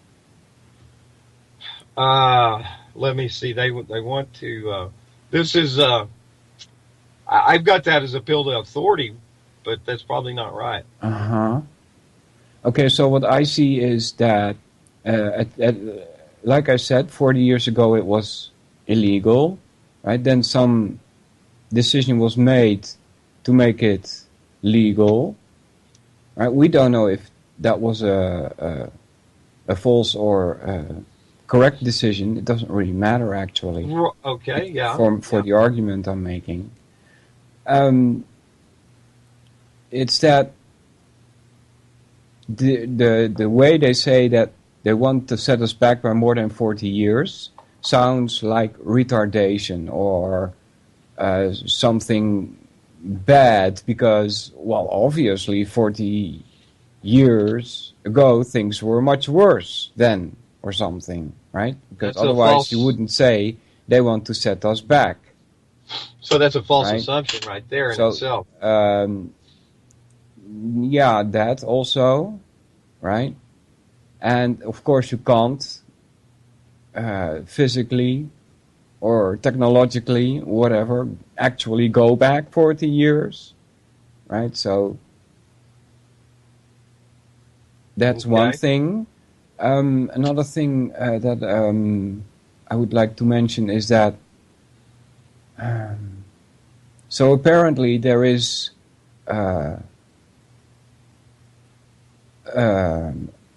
Let me see. They want to. This is. I've got that as appeal to authority, but that's probably not right. Okay, so what I see is that, like I said, 40 years ago it was illegal, right? Then some decision was made to make it legal, right? We don't know if that was a false or correct decision. It doesn't really matter, actually. Okay, yeah. For the argument I'm making. It's that the way they say that they want to set us back by more than 40 years sounds like retardation or something bad because, well, obviously 40 years ago things were much worse then or something, right? Because otherwise you wouldn't say they want to set us back. So that's a false assumption right there in itself. Yeah, that also, right? And of course you can't physically or technologically, whatever, actually go back 40 years, right? So that's one thing. Another thing that I would like to mention is that so apparently there is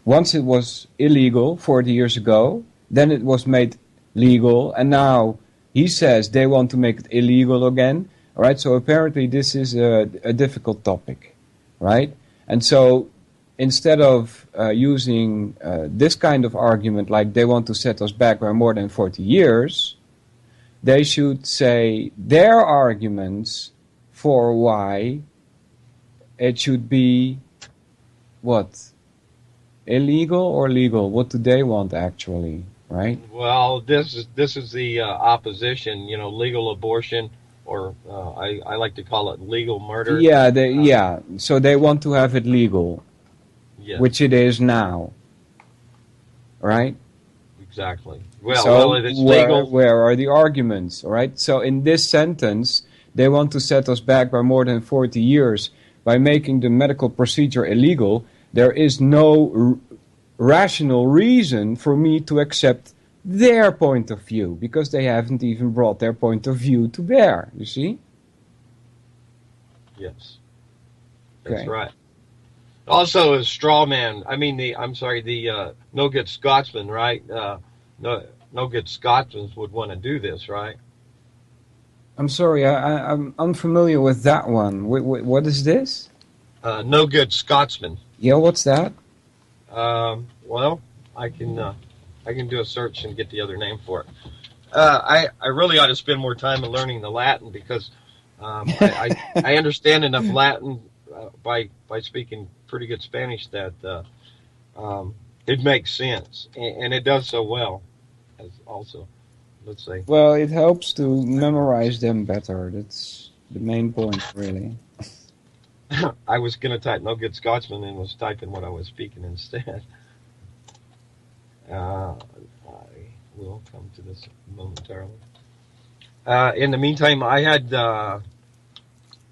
Once it was illegal 40 years ago, then it was made legal, and now he says they want to make it illegal again. All right, so apparently this is a difficult topic, right? And so instead of using this kind of argument, like they want to set us back by more than 40 years, they should say their arguments for why it should be, what? Illegal or legal? What do they want actually, right? Well, this is the opposition. Legal abortion, or I like to call it legal murder. Yeah, so they want to have it legal, Yes, which it is now, right? exactly. Well, So if it's legal, where are the arguments, all right? So in this sentence, they want to set us back by more than 40 years by making the medical procedure illegal. There is no rational reason for me to accept their point of view, because they haven't even brought their point of view to bear, you see? yes, that's Okay. right. Also, a straw man. I mean, the no good Scotsman, right? No good Scotsman would want to do this, right? I'm sorry, I'm unfamiliar with that one. What is this? No good Scotsman. Yeah, what's that? Well, I can do a search and get the other name for it. I really ought to spend more time in learning the Latin, because I understand enough Latin by speaking pretty good Spanish that it makes sense, and it does so well. As also, let's say. Well, it helps to memorize them better. That's the main point, really. I was going to type no good Scotsman and was typing what I was speaking instead. I will come to this momentarily. In the meantime, I had,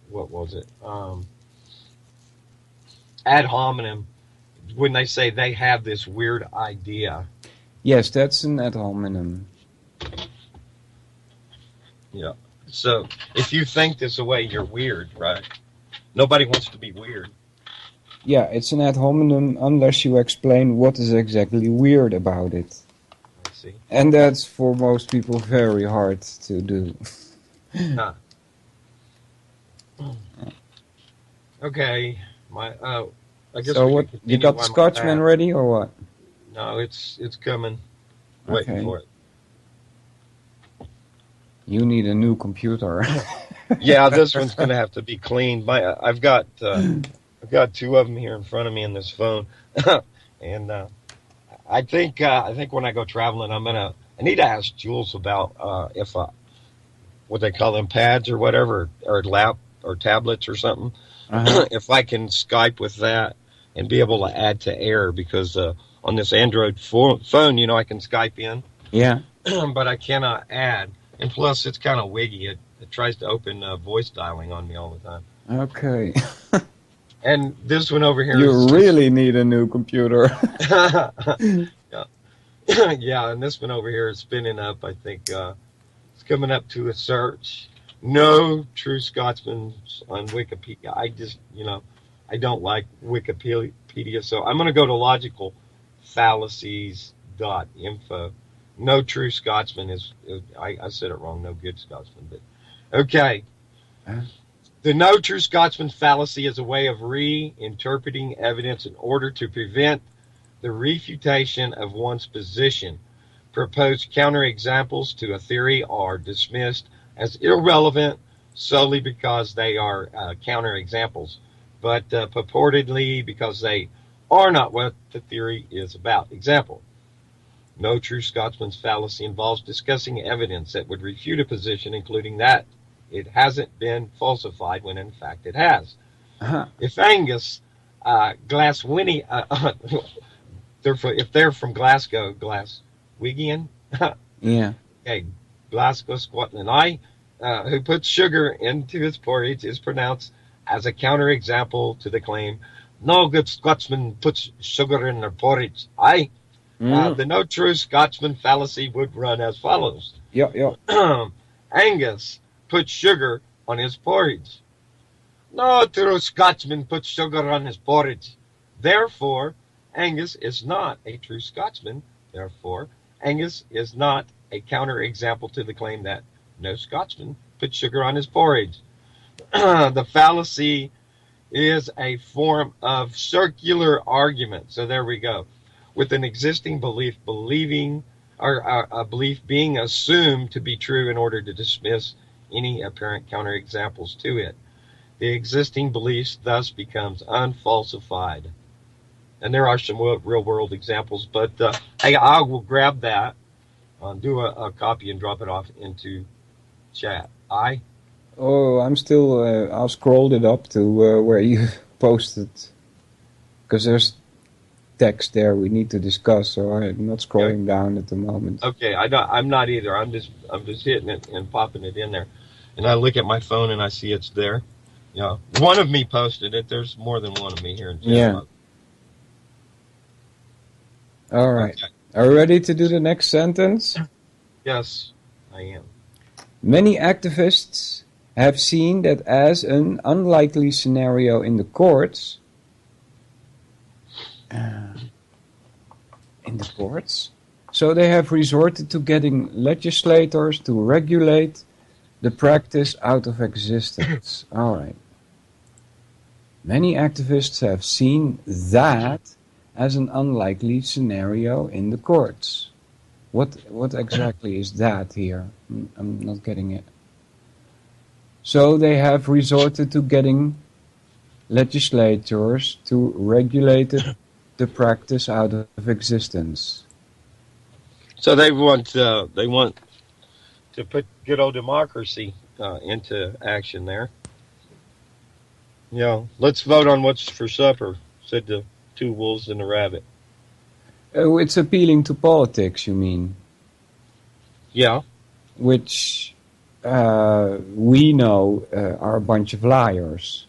what was it? Ad hominem, when they say they have this weird idea. Yes, that's an ad hominem. Yeah. So if you think this way, you're weird, right? Nobody wants to be weird. Yeah, it's an ad hominem unless you explain what is exactly weird about it. I see. And that's for most people very hard to do. Huh. Okay. I guess So we what? can You continue got the while I'm Scotchman back. ready or what? No, it's coming. Waiting Okay. for it. You need a new computer. Yeah, this one's going to have to be cleaned. I've got two of them here in front of me in this phone, and I think when I go traveling, I need to ask Jules about if what they call them, pads or whatever, or lap or tablets or something. Uh-huh. If I can Skype with that and be able to add to air, because on this Android phone, I can Skype in, Yeah. but I cannot add. And plus, it's kind of wiggy. It tries to open voice dialing on me all the time. Okay. And this one over here You is really need a new computer. yeah, and this one over here is spinning up. I think it's coming up to a search. No true Scotsman on Wikipedia. I don't like Wikipedia, so I'm going to go to logicalfallacies.info. No true Scotsman is I said it wrong, no good Scotsman, but okay. The no true Scotsman fallacy is a way of reinterpreting evidence in order to prevent the refutation of one's position. Proposed counterexamples to a theory are dismissed as irrelevant solely because they are counterexamples, but purportedly because they are not what the theory is about. Example: no true Scotsman's fallacy involves discussing evidence that would refute a position, including that it hasn't been falsified when in fact it has. Uh-huh. If Angus Glaswinnie, if they're from Glasgow, Glaswegian, Yeah. okay, Glasgow, Scotland, who puts sugar into his porridge is pronounced as a counterexample to the claim, no good Scotsman puts sugar in their porridge. The no true Scotsman fallacy would run as follows. Yeah. Angus puts sugar on his porridge. No true Scotsman puts sugar on his porridge. Therefore, Angus is not a true Scotsman. Therefore, Angus is not a counterexample to the claim that no Scotsman puts sugar on his porridge. The fallacy is a form of circular argument. So there we go. With an existing belief a belief being assumed to be true in order to dismiss any apparent counterexamples to it. The existing beliefs thus becomes unfalsified. And there are some real-world examples, but I will grab that, do a copy and drop it off into chat. Oh, I'm still, I'll scroll it up to where you posted, because there's text there we need to discuss, so I'm not scrolling down at the moment. Okay, I'm not either. I'm just hitting it and popping it in there. And I look at my phone and I see it's there. Yeah, one of me posted it. There's more than one of me here in chat. Yeah. All right. Okay. Are you ready to do the next sentence? Yes, I am. Many activists have seen that as an unlikely scenario in the courts. So they have resorted to getting legislators to regulate the practice out of existence. All right. Many activists have seen that as an unlikely scenario in the courts. What exactly is that here? I'm not getting it. So they have resorted to getting legislators to regulate the practice out of existence. So they want to put good old democracy into action there. You know, let's vote on what's for supper, said the two wolves and the rabbit. Oh, it's appealing to politics, you mean? Yeah. Which we know are a bunch of liars.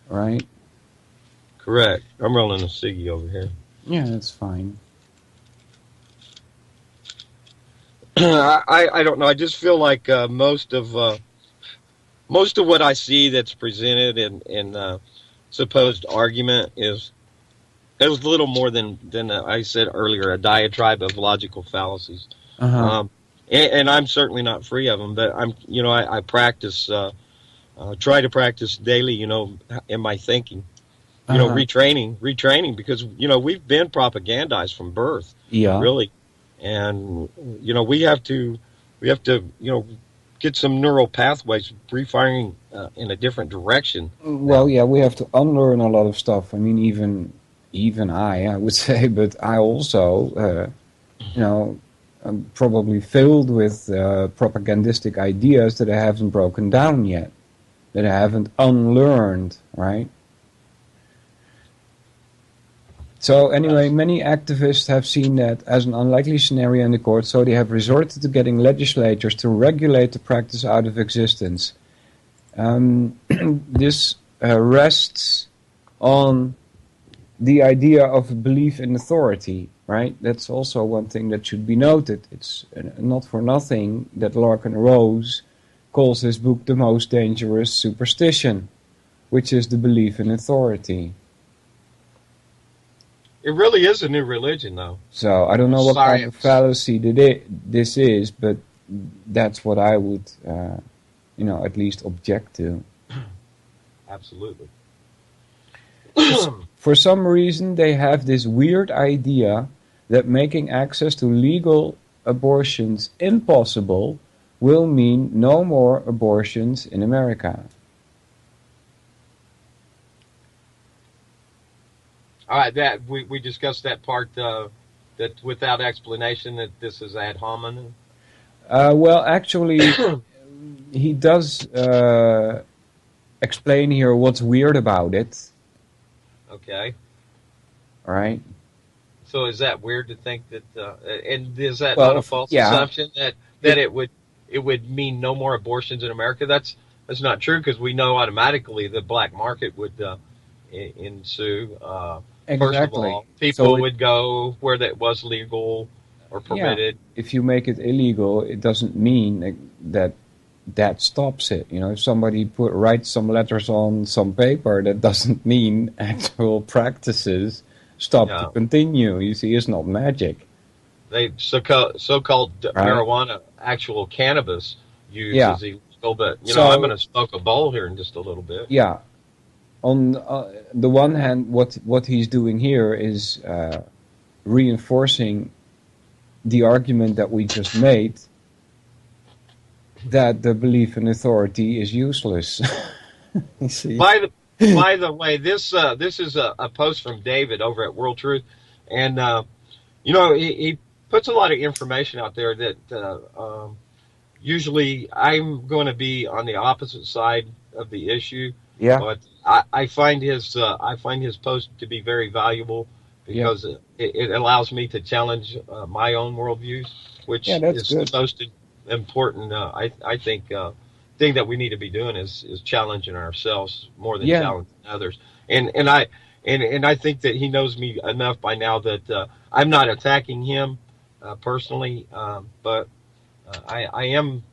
Right? Correct. I'm rolling a ciggy over here. Yeah, that's fine. I don't know. I just feel like most of what I see that's presented in supposed argument is little more than I said earlier, a diatribe of logical fallacies. Uh-huh. And I'm certainly not free of them, but I practice, try to practice daily, in my thinking, retraining, because, we've been propagandized from birth, really. And, we have to, get some neural pathways refiring in a different direction. Well, yeah, we have to unlearn a lot of stuff. I mean, even I would say, but I also, I'm probably filled with propagandistic ideas that I haven't broken down yet, that I haven't unlearned, right? So anyway, many activists have seen that as an unlikely scenario in the court, so they have resorted to getting legislators to regulate the practice out of existence. This rests on the idea of belief in authority, right? That's also one thing that should be noted. It's not for nothing that Larkin Rose calls his book the most dangerous superstition, which is the belief in authority. It really is a new religion, though. So I don't know what kind of fallacy this is, but that's what I would, at least object to. Absolutely. For some reason, they have this weird idea that making access to legal abortions impossible will mean no more abortions in America. All right, that we discussed that part that without explanation that this is ad hominem. Well, actually, he does explain here what's weird about it. Okay. All right. So is that weird to think that? And is that not a false assumption that it would mean no more abortions in America? That's not true, because we know automatically the black market would ensue. Exactly. First of all, people would go where that was legal or permitted. Yeah. If you make it illegal, it doesn't mean that that stops it. If somebody writes some letters on some paper, that doesn't mean actual practices stop to No, continue. You see, it's not magic. they so-called Right? marijuana, actual cannabis use Yeah. is illegal, but I'm going So, to smoke a bowl here in just a little bit. yeah, on the one hand, what he's doing here is reinforcing the argument that we just made, that the belief in authority is useless. You see? By the way, this is a post from David over at World Truth, and he puts a lot of information out there that usually I'm going to be on the opposite side of the issue. Yeah. But I find his post to be very valuable because it allows me to challenge my own worldviews, which Yeah, that's is good. the most important. I think thing that we need to be doing is challenging ourselves more than Yeah. challenging others. And I think that he knows me enough by now that I'm not attacking him personally, but I am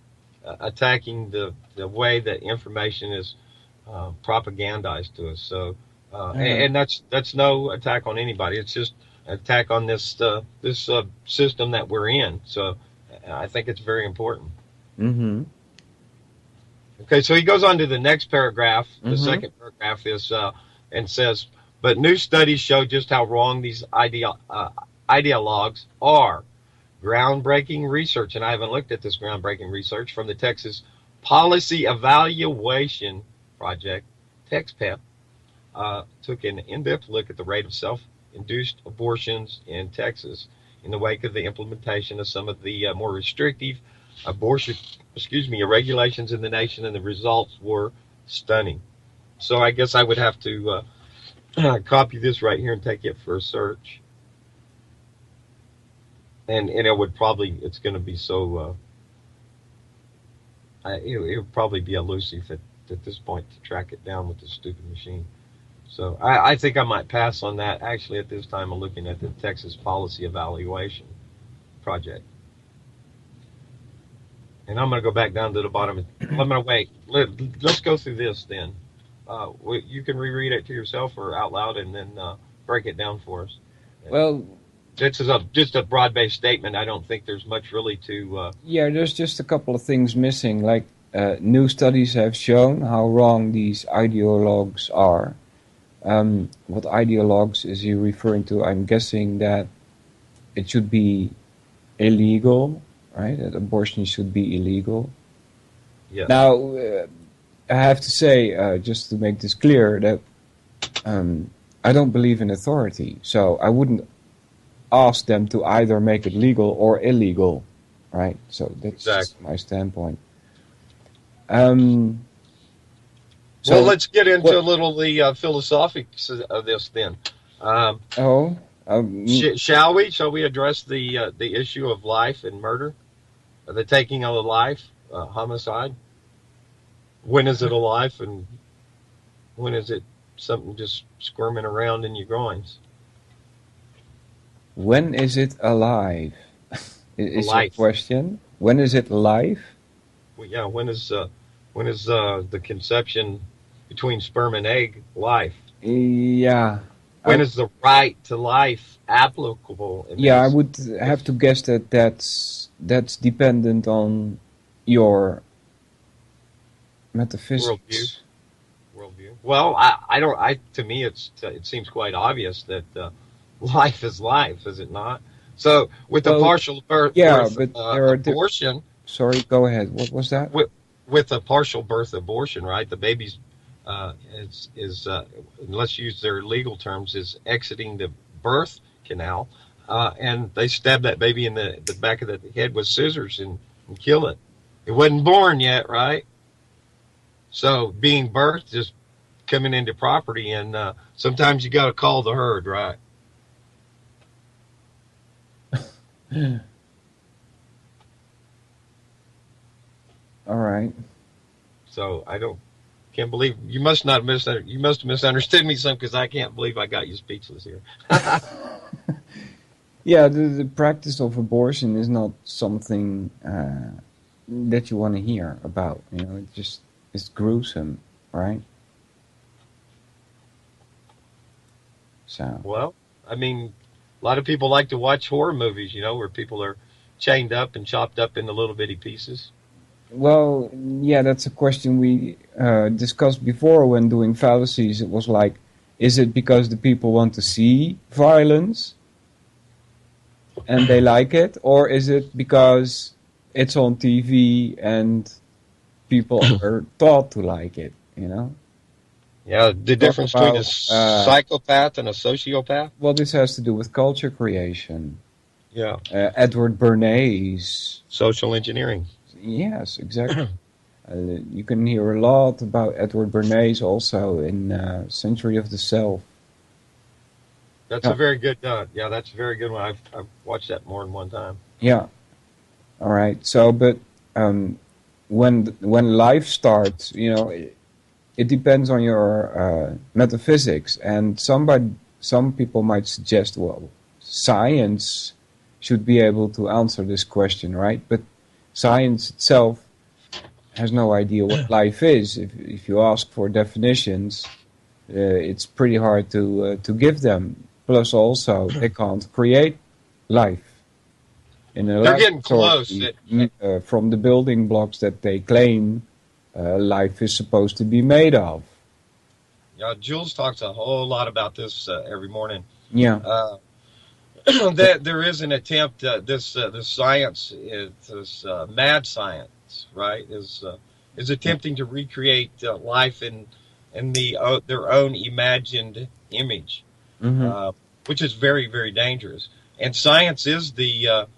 attacking the way that information is propagandized to us. So, and that's no attack on anybody. It's just an attack on this system that we're in. So, I think it's very important. Mm-hmm. Okay, so he goes on to the next paragraph. The Mhm. second paragraph is and says, but new studies show just how wrong these ideologues are. Groundbreaking research, and I haven't looked at this groundbreaking research from the Texas Policy Evaluation Project, TexPEP, took an in-depth look at the rate of self-induced abortions in Texas in the wake of the implementation of some of the more restrictive abortion, regulations in the nation, and the results were stunning. So I guess I would have to copy this right here and take it for a search. And it's going to be so, it would probably be elusive at this point to track it down with this stupid machine. So I think I might pass on that. Actually, at this time, I'm looking at the Texas Policy Evaluation Project. And I'm going to go back down to the bottom. I'm going to wait. Let's go through this then. You can reread it to yourself or out loud and then break it down for us. Well, This is just a broad-based statement. I don't think there's much really to... yeah, there's just a couple of things missing. Like, new studies have shown how wrong these ideologues are. What ideologues is he referring to? I'm guessing that it should be illegal, right? That abortion should be illegal. Yeah. Now, I have to say, just to make this clear, that I don't believe in authority. So I wouldn't ask them to either make it legal or illegal, right? So that's just my standpoint. So let's get into a little the philosophics of this then. Shall we? Shall we address the issue of life and murder, the taking of a life, homicide? When is it a life, and when is it something just squirming around in your groins? When is it alive? Is your question? When is it alive? Well, yeah. When is the conception between sperm and egg life? Yeah. When is the right to life applicable? I would have to guess that that's dependent on your metaphysics. Worldview. Well, I don't. To me, it seems quite obvious that life is life, is it not? So with the partial birth, but there are abortion. Sorry, go ahead. What was that? With a partial birth abortion, right? The baby's let's use their legal terms, is exiting the birth canal, and they stab that baby in the back of the head with scissors and kill it. It wasn't born yet, right? So being birthed is coming into property, and sometimes you got to call the herd, right? All right. So can't believe you must have misunderstood me some, because I can't believe I got you speechless here. Yeah, the practice of abortion is not something that you want to hear about. You know, it's gruesome, right? So. Well, I mean, a lot of people like to watch horror movies, you know, where people are chained up and chopped up into little bitty pieces. Well, yeah, that's a question we discussed before when doing fallacies. It was like, is it because the people want to see violence and they like it, or is it because it's on TV and people are taught to like it, you know? Yeah, the difference between a psychopath and a sociopath. Well, this has to do with culture creation. Yeah. Edward Bernays. Social engineering. Yes, exactly. You can hear a lot about Edward Bernays also in Century of the Self. That's a very good, that's a very good one. I've watched that more than one time. Yeah. All right. So, but when life starts, you know, it depends on your metaphysics, and some people might suggest, well, science should be able to answer this question, right? But science itself has no idea what life is. If you ask for definitions, it's pretty hard to give them. Plus, also, they can't create life. They're getting close. From the building blocks that they claim life is supposed to be made of. Yeah, Jules talks a whole lot about this every morning. Yeah. That there is an attempt. This science, this mad science, right, is attempting to recreate life in their own imagined image, which is very, very dangerous. And science is the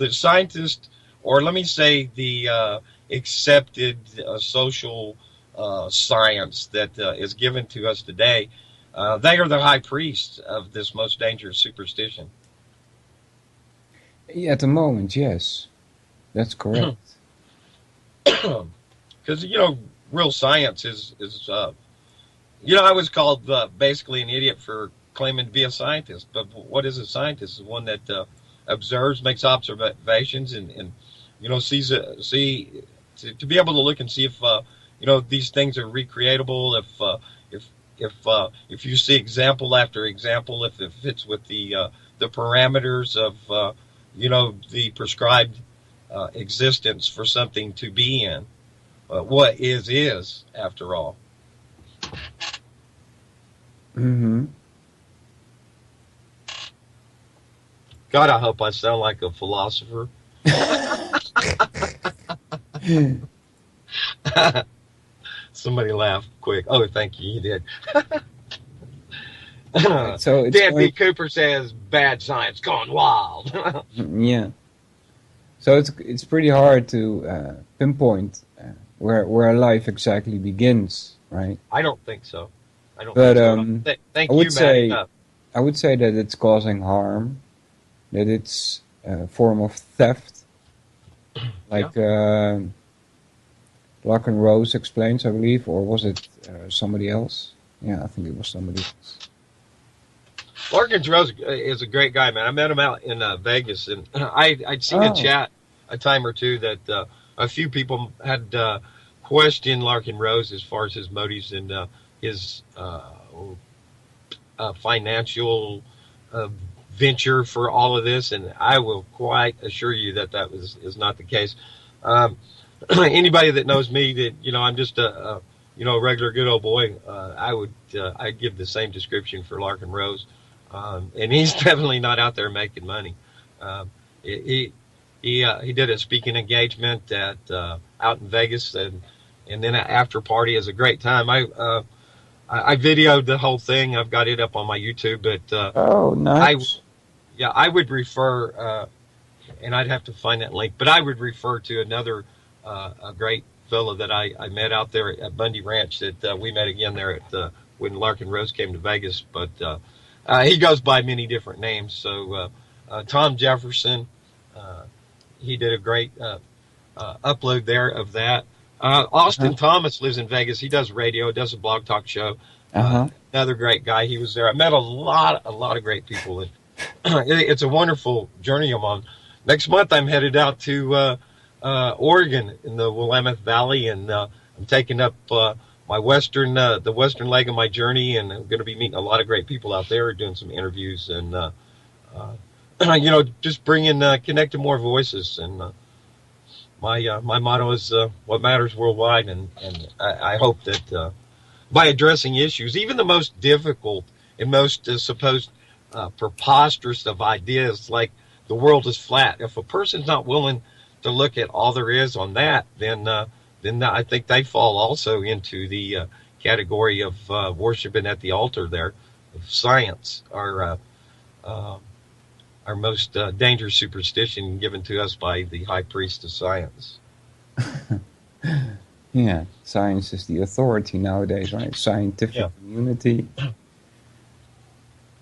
scientist, or let me say the accepted social science that is given to us today. They are the high priests of this most dangerous superstition. Yeah, at the moment, yes. That's correct. Because, you know, real science is you know, I was called basically an idiot for claiming to be a scientist. But what is a scientist? Is one that observes, makes observations, and you know, to be able to look and see if you know, these things are recreatable, if you see example after example, if it fits with the parameters of you know, the prescribed existence for something to be in. What is after all. Mm-hmm. God, I hope I sound like a philosopher. Somebody laughed quick. Oh, thank you. You did. So Dan B. Cooper says, bad science gone wild. Yeah. So it's pretty hard to think where life exactly begins, right? I don't think so. Thank I would you, say, Matt. I would say that it's causing harm, that it's a form of theft, like Locke and Rose explains, I believe, or was it somebody else? Yeah, I think it was somebody else. Larkins Rose is a great guy, man. I met him out in Vegas, and I'd seen a chat a time or two that a few people had questioned Larkin Rose as far as his motives and his financial venture for all of this, and I will quite assure you that is not the case. Anybody that knows me, that, you know, I'm just a regular good old boy, I'd give the same description for Larkin Rose. And he's definitely not out there making money. He did a speaking engagement at out in Vegas, and then an after party is a great time. I videoed the whole thing. I've got it up on my YouTube, but oh, nice. I would refer, and I'd have to find that link, but I would refer to another a great fellow that I met out there at Bundy Ranch that we met again there at when Larkin Rose came to Vegas, but he goes by many different names. So Tom Jefferson, he did a great upload there of that. Austin Thomas lives in Vegas. He does radio, does a blog talk show. Another great guy. He was there. I met a lot of great people. And it's a wonderful journey I'm on. Next month, I'm headed out to Oregon in the Willamette Valley, and I'm taking up my the western leg of my journey, and I'm going to be meeting a lot of great people out there, doing some interviews, and just bringing connecting more voices. And my motto is what matters worldwide, and I hope that by addressing issues, even the most difficult and most supposed preposterous of ideas, like the world is flat, if a person's not willing to look at all there is on that, then I think they fall also into the category of worshiping at the altar there of science, our most dangerous superstition given to us by the high priest of science. Yeah, science is the authority nowadays, right? Scientific community.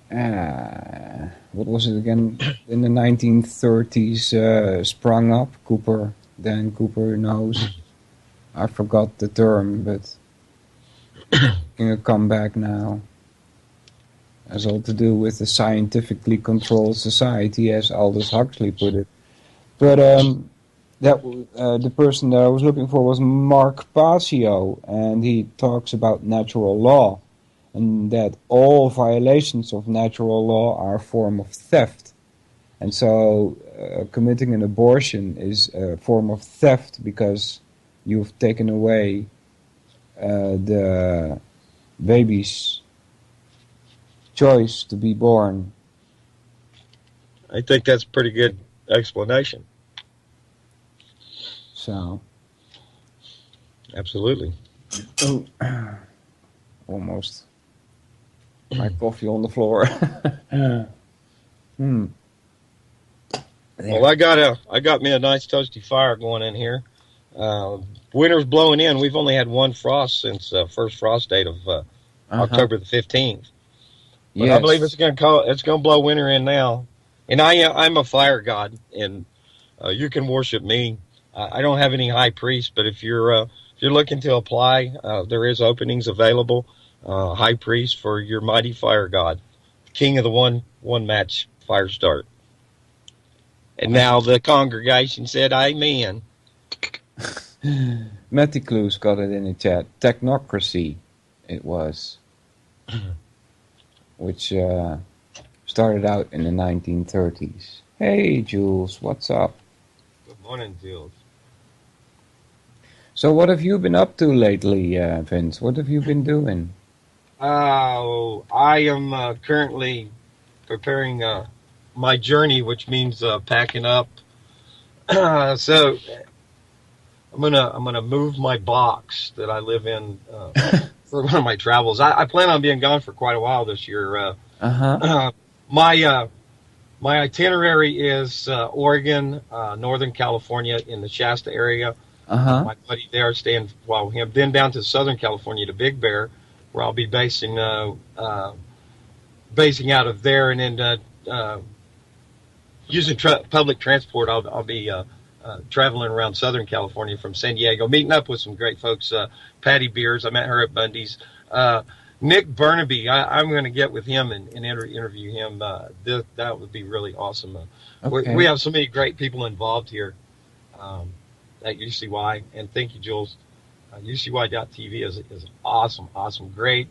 What was it again? In the 1930s, sprung up. Dan Cooper knows. I forgot the term, but making a comeback now. Has all to do with the scientifically controlled society, as Aldous Huxley put it. But the person that I was looking for was Mark Passio, and he talks about natural law, and that all violations of natural law are a form of theft. And so committing an abortion is a form of theft because you've taken away the baby's choice to be born. I think that's a pretty good explanation. So. Absolutely. Oh, almost. My coffee on the floor. Well, I got me a nice toasty fire going in here. Winter's blowing in. We've only had one frost since first frost date of October the 15th. But yes. I believe it's going to blow winter in now. And I'm a fire god, and you can worship me. I don't have any high priest, but if you're looking to apply, there is openings available. High priest for your mighty fire god, king of the one match fire start. And now the congregation said amen. Matty Clues got it in the chat. Technocracy, it was. Which started out in the 1930s. Hey, Jules, what's up? Good morning, Jules. So what have you been up to lately, Vince? What have you been doing? I am currently preparing my journey, which means packing up. So I'm gonna move my box that I live in for one of my travels. I plan on being gone for quite a while this year. My itinerary is Oregon, Northern California, in the Shasta area. My buddy there staying while him. Then down to Southern California to Big Bear, where I'll be basing out of there, and then using public transport. I'll be traveling around Southern California from San Diego, meeting up with some great folks. Patty Beers, I met her at Bundy's. Nick Burnaby, I'm going to get with him and interview him. That would be really awesome. Okay. We have so many great people involved here at UCY, and thank you, Jules. UCY.tv is awesome, great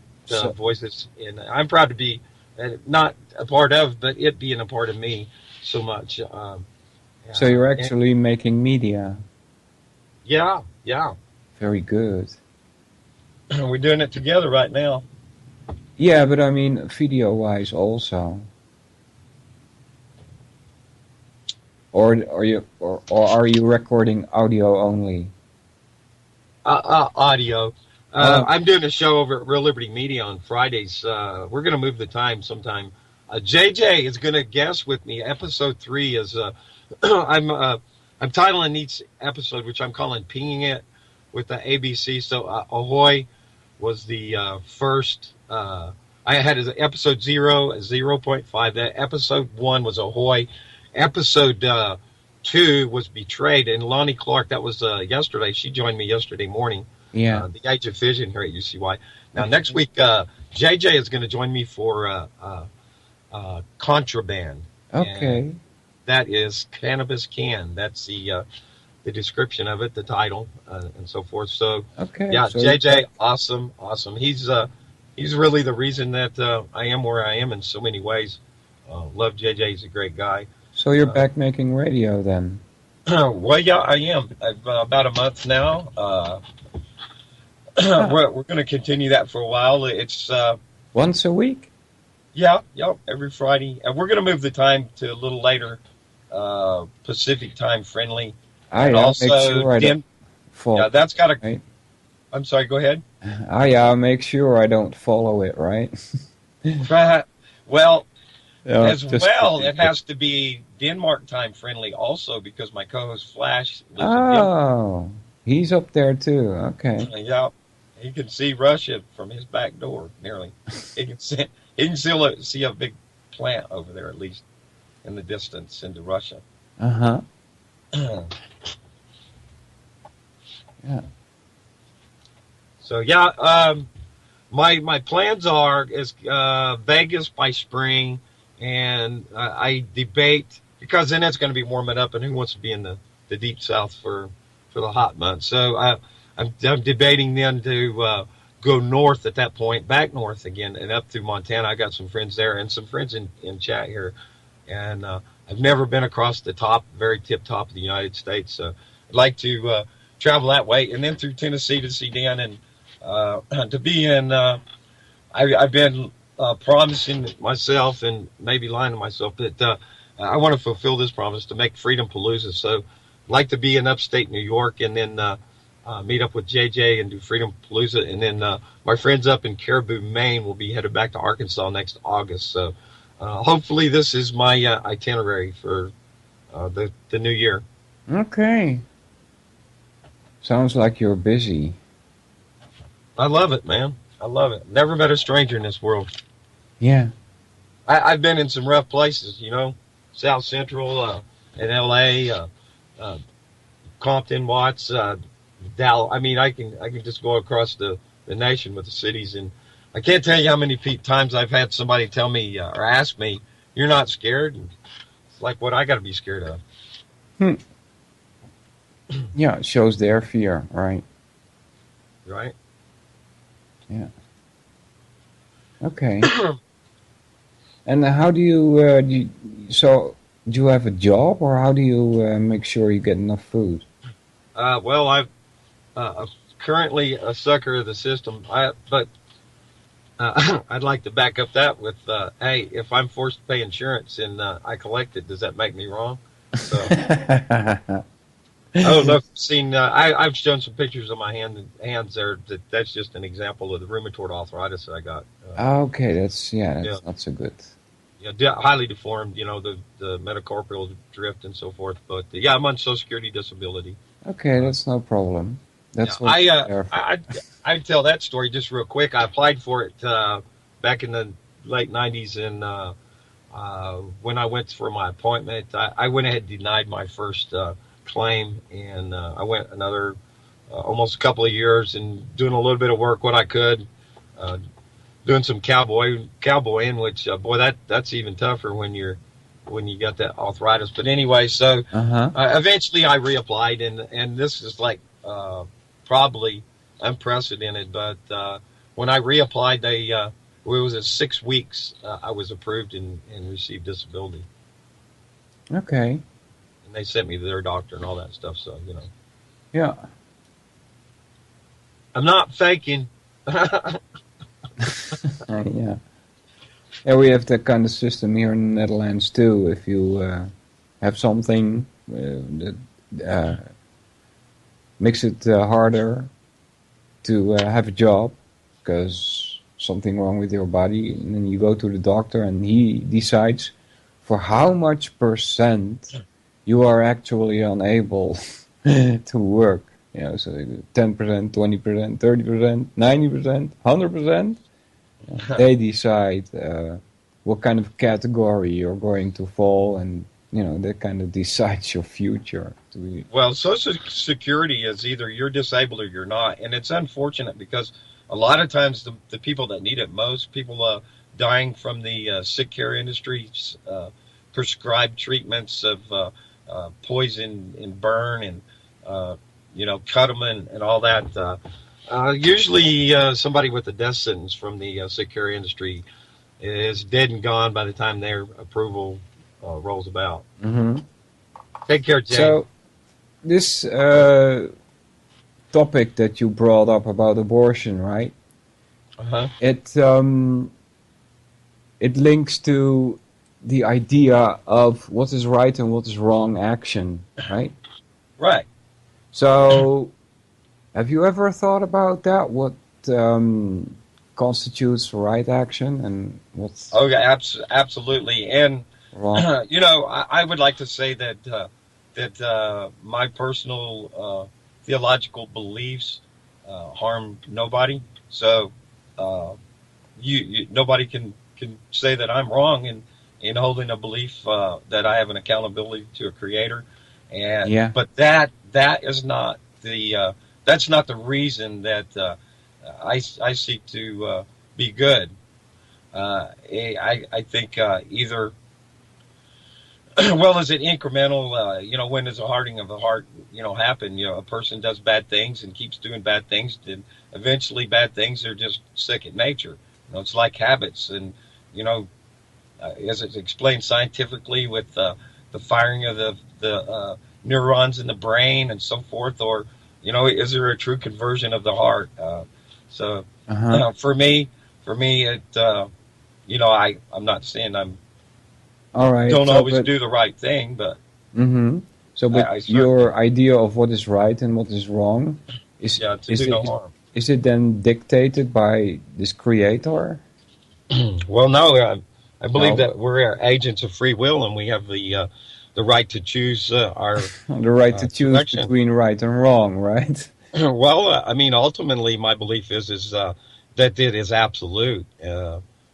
voices, and I'm proud to be not a part of, but it being a part of me so much. So you're actually making media? Yeah. Very good. We're doing it together right now. Yeah, but I mean video-wise also. Or are you recording audio only? Audio. I'm doing a show over at Real Liberty Media on Fridays. We're going to move the time sometime. JJ is going to guest with me. Episode 3 is I'm titling each episode, which I'm calling "Pinging It" with the ABC. So Ahoy was the first. I had episode 0, 0.5. That episode 1 was Ahoy. Episode 2 was Betrayed, and Lonnie Clark, that was yesterday. She joined me yesterday morning. Yeah. The Age of Fission here at UCY. Now, next week, JJ is going to join me for Contraband. Okay. And that is Cannabis Can. That's the the description of it, the title, and so forth. So, Okay. yeah, So JJ, awesome. He's really the reason that I am where I am in so many ways. Love JJ. He's a great guy. so you're back making radio then? Well, yeah, I am. I've about a month now. We're going to continue that for a while. It's Once a week? yeah, every Friday, and we're going to move the time to a little later, Pacific time friendly, and I'll also make sure I don't follow. yeah, that's got a. Right? I'm sorry. Go ahead. I'll make sure I don't follow it, right? Well, Yeah, as just well, kidding. it has to be Denmark time friendly also because my co-host Flash lives in Denmark. Oh, he's up there too. Okay. Yeah, he can see Russia from his back door nearly. He can see a big plant over there at least in the distance into Russia. Uh-huh. Yeah. So yeah, my plans are is Vegas by spring, and I debate because then it's going to be warming up, and who wants to be in the deep south for the hot months? So I'm debating then to go north at that point, back north again, and up through Montana. I got some friends there and some friends in chat here, and I've never been across the very tip top of the United States. So I'd like to travel that way, and then through Tennessee to see Dan and. To be in, I've been promising myself and maybe lying to myself that I want to fulfill this promise to make Freedom Palooza. So I'd like to be in upstate New York and then meet up with JJ and do Freedom Palooza. And then my friends up in Caribou, Maine will be headed back to Arkansas next August. So hopefully this is my itinerary for the new year. Okay. Sounds like you're busy. I love it, man. I love it. Never met a stranger in this world. Yeah. I've been in some rough places, South Central, in L.A., Compton, Watts, Dallas. I mean, I can just go across the nation with the cities, and I can't tell you how many times I've had somebody tell me or ask me, "You're not scared?" And it's like, what I got to be scared of? Yeah, it shows their fear, right? Right? Yeah. Okay. And how do you, so do you have a job, or how do you make sure you get enough food? Well, I'm currently a sucker of the system, but I'd like to back up that with, hey, if I'm forced to pay insurance and I collect it, does that make me wrong? So, I don't know if you've seen, I've shown some pictures of my hands there. That's just an example of the rheumatoid arthritis that I got. Okay, that's not so good. Yeah, highly deformed, the metacarpal drift and so forth. But yeah, I'm on Social Security disability. Okay, that's no problem. That's what I tell that story just real quick. I applied for it back in the late 90s, and when I went for my appointment, I went ahead and denied my first claim, and I went another almost a couple of years and doing a little bit of work what I could, doing some cowboying, which boy, that's even tougher when you got that arthritis. But anyway, so eventually I reapplied, and this is like probably unprecedented, but when I reapplied, it was at 6 weeks I was approved and received disability. Okay. They sent me to their doctor and all that stuff, so, Yeah. I'm not faking. Yeah. Yeah, we have that kind of system here in the Netherlands too. If you have something that makes it harder to have a job because something wrong with your body, and then you go to the doctor and he decides for how much percent you are actually unable to work. So 10%, 20%, 30%, 90%, 100%. They decide what kind of category you're going to fall, and that kind of decides your future. Well, Social Security is either you're disabled or you're not, and it's unfortunate because a lot of times the people that need it most, people dying from the sick care industry, prescribed treatments of poison and burn and cut them and all that. Usually, somebody with a death sentence from the security industry is dead and gone by the time their approval rolls about. Mm-hmm. Take care, Jane. So, this topic that you brought up about abortion, right? Uh-huh. It links to the idea of what is right and what is wrong action, right? Right. So, have you ever thought about that? What constitutes right action and what's Oh, yeah, absolutely. And wrong? I would like to say that my personal theological beliefs harm nobody. So nobody can say that I'm wrong in holding a belief that I have an accountability to a creator. And Yeah. but that is not that's not the reason that I seek to be good. I think either well, is it incremental? When does a hardening of the heart, happen? A person does bad things and keeps doing bad things, then eventually bad things are just second nature. It's like habits, and as it's explained scientifically with the firing of the neurons in the brain and so forth, or is there a true conversion of the heart? So for me, it I'm not saying All right. don't so, always but, do the right thing, but Mm-hmm. So, but I certainly- your idea of what is right and what is wrong is to is do no it harm. is it then dictated by this creator? Well, no, I believe No. that we're agents of free will, and we have the right to choose our. The right to choose selection. between right and wrong, right? Well, ultimately, my belief is that it is absolute,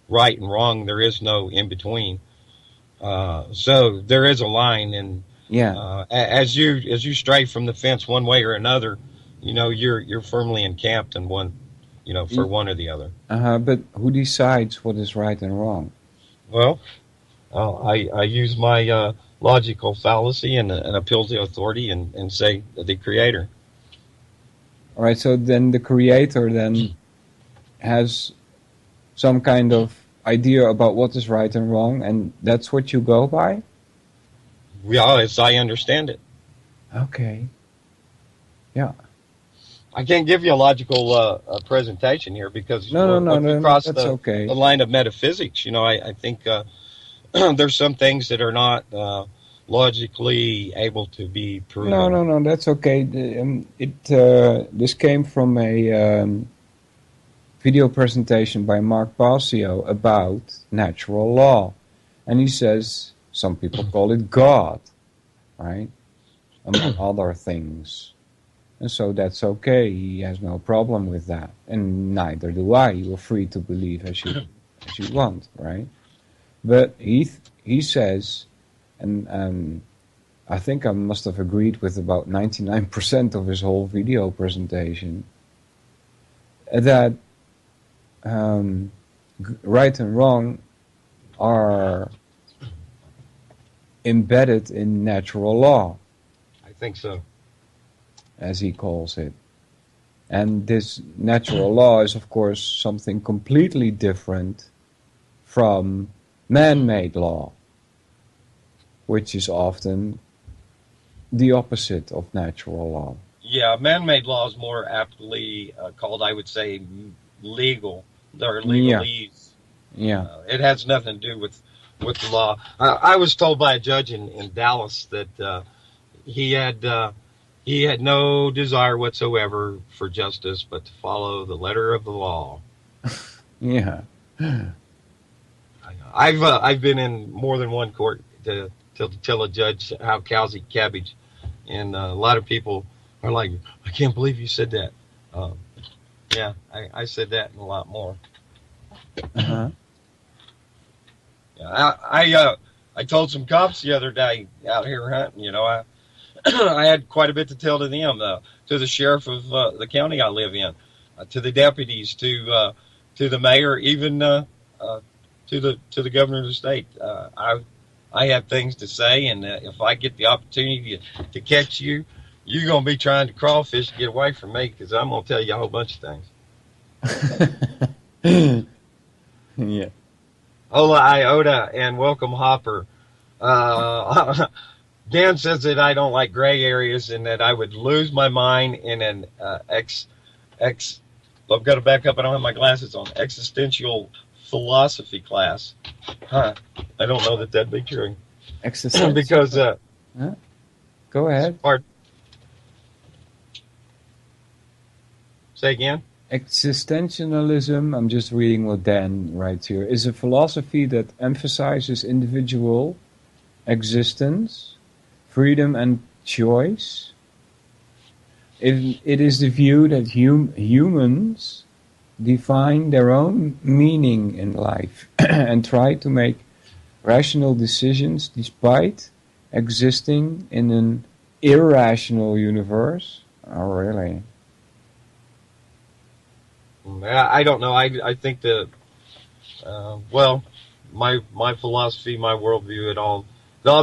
right and wrong. There is no in between. So there is a line, and Yeah. as you stray from the fence one way or another, you're firmly encamped in one, for one or the other. But who decides what is right and wrong? Well, I use my logical fallacy and appeal to authority and say the creator. All right. So then the creator then has some kind of idea about what is right and wrong, and that's what you go by? Yeah, as I understand it. Okay. Yeah. I can't give you a logical presentation here because No, once we cross that's okay. the line of metaphysics, I think there's some things that are not logically able to be proven. No, that's okay. This came from a video presentation by Mark Basio about natural law. And he says, some people call it God, right? Among other things. And so that's okay. He has no problem with that. And neither do I. You're free to believe as you want, right? But he says, and I think I must have agreed with about 99% of his whole video presentation, that right and wrong are embedded in natural law, I think so. as he calls it. And this natural law is, of course, something completely different from man-made law, which is often the opposite of natural law. Yeah, man-made law is more aptly called, I would say, legal. They're legalese. Yeah. It has nothing to do with the law. I was told by a judge in Dallas that he had no desire whatsoever for justice but to follow the letter of the law. Yeah. I've been in more than one court to tell a judge how cows eat cabbage, and a lot of people are like, I can't believe you said that. Yeah, I said that and a lot more. Uh-huh. Yeah, I told some cops the other day out here hunting. I I had quite a bit to tell to them, to the sheriff of the county I live in, to the deputies, to the mayor, even to the governor of the state. I have things to say, and if I get the opportunity to catch you, You're going to be trying to crawfish to get away from me because I'm going to tell you a whole bunch of things. Yeah. Hola, Iota, and welcome, Hopper. Dan says that I don't like gray areas and that I would lose my mind in an I've got to back up. I don't have my glasses on. Existential philosophy class. Huh. I don't know that that'd be true. Existential. Because, Huh? Go ahead. Pardon. Say again? Existentialism, I'm just reading what Dan writes here, is a philosophy that emphasizes individual existence, freedom and choice. It is the view that humans define their own meaning in life and try to make rational decisions despite existing in an irrational universe. Oh, really? I don't know. I think that, my philosophy, my worldview, it all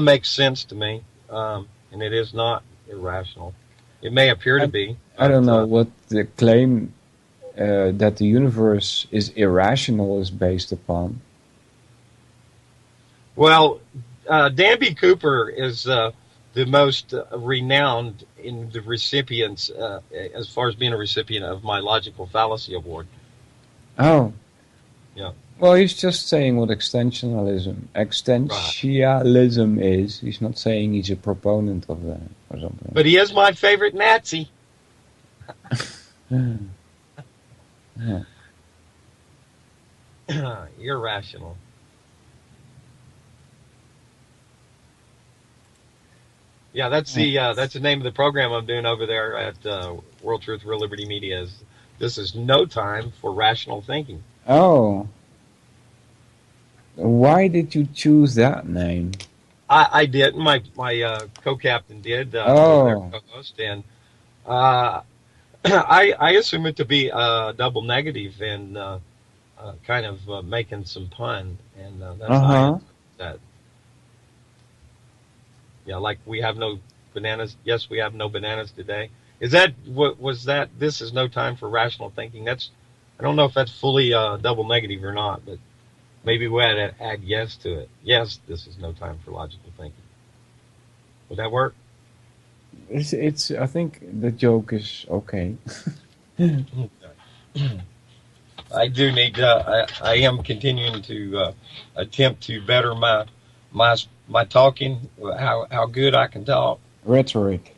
makes sense to me, and it is not irrational. It may appear to be. I don't know what the claim that the universe is irrational is based upon. Well, Danby Cooper is the most renowned in the recipients, as far as being a recipient of my Logical Fallacy Award. Oh. Yeah. Well, he's just saying what existentialism is. He's not saying he's a proponent of that or something. But he is my favorite Nazi. Yeah. Irrational. Yeah, that's the name of the program I'm doing over there at World Truth, Real Liberty Media. This is no time for rational thinking. Oh. Why did you choose that name? I did. My co-captain did. Their co-host, and I assume it to be double negative and kind of making some pun, and that's how that. Yeah, like we have no bananas. Yes, we have no bananas today. Is that what was that? This is no time for rational thinking. That's, I don't know if that's fully double negative or not, but maybe we had to add yes to it. Yes, this is no time for logical thinking. Would that work? It's. I think the joke is okay. I do need. I am continuing to attempt to better my talking. How good I can talk. Rhetoric.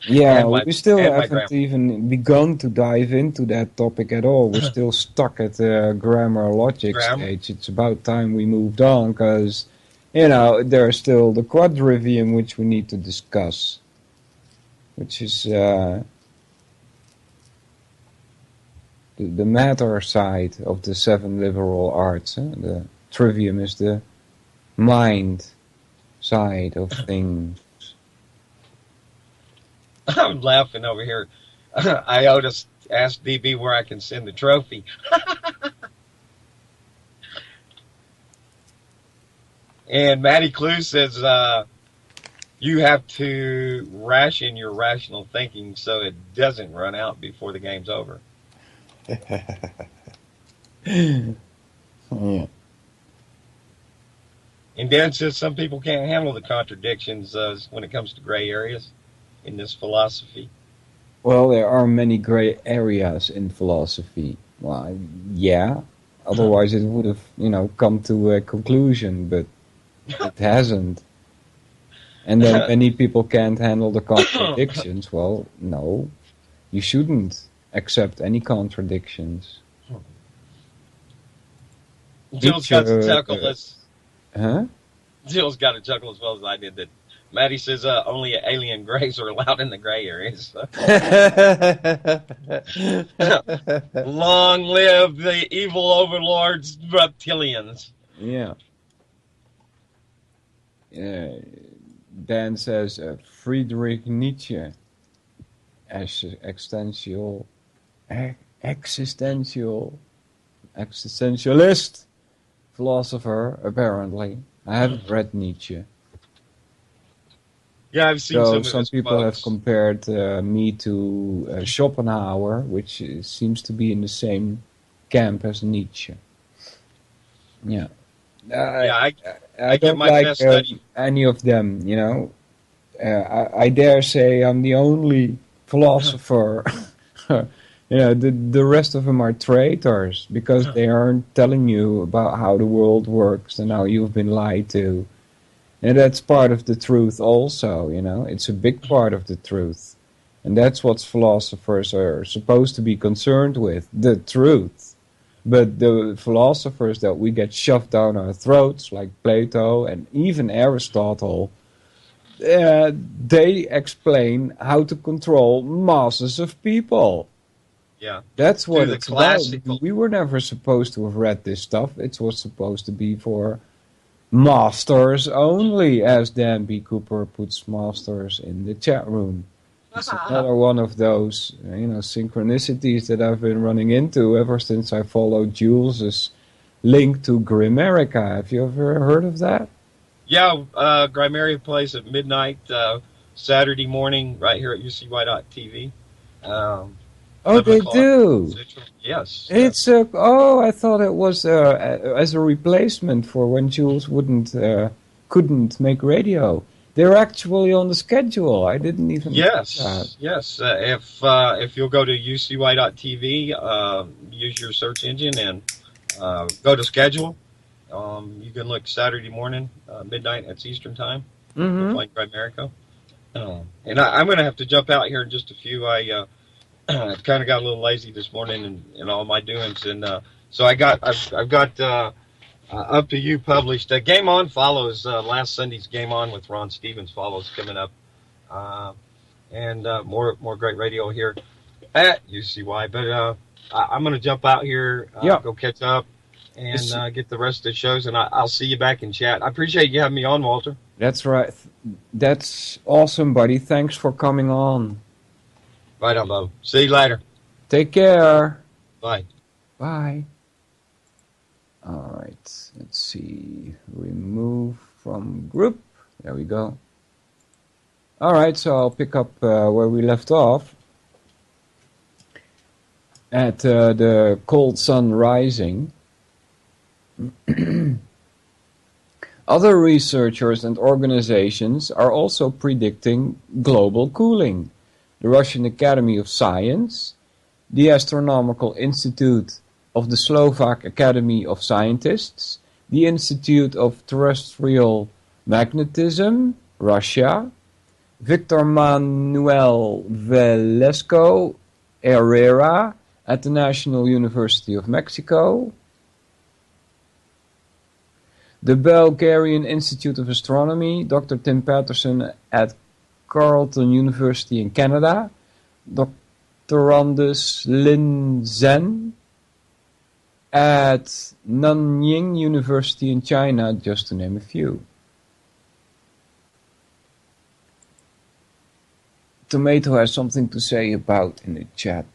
Yeah, we still haven't even begun to dive into that topic at all. We're still stuck at the grammar logic stage. It's about time we moved on because, there's still the quadrivium which we need to discuss, which is the matter side of the 7 liberal arts. The trivium is the mind side of things. I'm laughing over here. Iota asked DB where I can send the trophy. And Matty Clue says you have to ration your rational thinking so it doesn't run out before the game's over. Yeah. And Dan says some people can't handle the contradictions when it comes to gray areas in this philosophy. Well, there are many gray areas in philosophy. Well, yeah. Otherwise, it would have, come to a conclusion, but it hasn't. And then many people can't handle the contradictions. Well, no, you shouldn't accept any contradictions. Jill's got to chuckle. Huh? Jill's got to chuckle as well as I did. That Maddie says only alien grays are allowed in the gray areas. Long live the evil overlords, reptilians. Yeah. Dan says Friedrich Nietzsche, existentialist philosopher, apparently. I haven't read Nietzsche. Yeah, I've seen So some of some his people have quotes. compared me to Schopenhauer, which seems to be in the same camp as Nietzsche. Yeah. Yeah, I I get don't my like best study. any of them, you know. I dare say I'm the only philosopher. The rest of them are traitors because they aren't telling you about how the world works and how you've been lied to. And that's part of the truth also, you know. It's a big part of the truth. And that's what philosophers are supposed to be concerned with, the truth. But the philosophers that we get shoved down our throats, like Plato and even Aristotle, they explain how to control masses of people. Yeah, That's through what the it's about. classical. We were never supposed to have read this stuff. It was supposed to be for masters only, as Dan B. Cooper puts masters in the chat room. It's another one of those, synchronicities that I've been running into ever since I followed Jules's link to Grimerica. Have you ever heard of that? Yeah, Grimeria plays at midnight Saturday morning right here at UCY.tv. Um, Oh, 11 they o'clock do. Central. Yes, It's yes. I thought it was as a replacement for when Jules couldn't make radio. They're actually on the schedule. I didn't even know that. Yes, yes. If you'll go to UCY.tv, use your search engine and go to schedule. You can look Saturday morning, midnight. That's Eastern time. You'll Mm-hmm. find Grimerica. And I'm going to have to jump out here in just a few. I kind of got a little lazy this morning in all my doings, and so I've got Up to You published. Game On follows last Sunday's Game On with Ron Stevens follows coming up, and more great radio here at UCY. But I'm going to jump out here, Yeah. go catch up, It's- and get the rest of the shows, and I'll see you back in chat. I appreciate you having me on, Walter. That's right. That's awesome, buddy. Thanks for coming on. Right on, Bo. See you later. Take care. Bye. Bye. All right. Let's see. Remove from group. There we go. All right. So I'll pick up where we left off at the cold sun rising. Other researchers and organizations are also predicting global cooling. The Russian Academy of Science, the Astronomical Institute of the Slovak Academy of Scientists, the Institute of Terrestrial Magnetism, Russia, Victor Manuel Velasco Herrera at the National University of Mexico, the Bulgarian Institute of Astronomy, Dr. Tim Patterson at Carleton University in Canada, Doctorandus Lin Zhen at Nanying University in China, just to name a few. Tomato has something to say about, in the chat,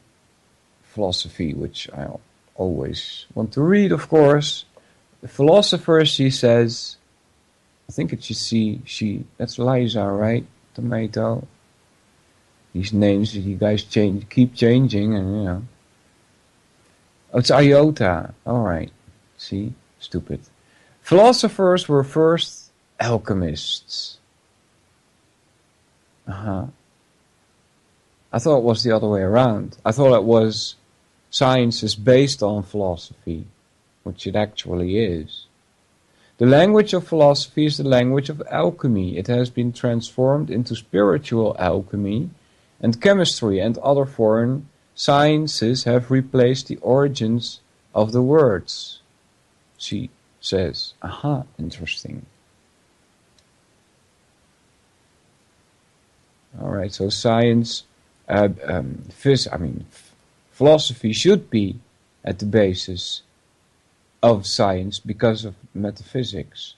philosophy, which I always want to read, of course. The philosopher, she says, I think it should see she. That's Liza, right? Tomato. These names that you guys keep changing, and Oh, it's Iota. All right. See, stupid. Philosophers were first alchemists. I thought it was the other way around. I thought it was science is based on philosophy, which it actually is. The language of philosophy is the language of alchemy. It has been transformed into spiritual alchemy, and chemistry and other foreign sciences have replaced the origins of the words. She says, interesting. All right, so science, philosophy should be at the basis of science because of metaphysics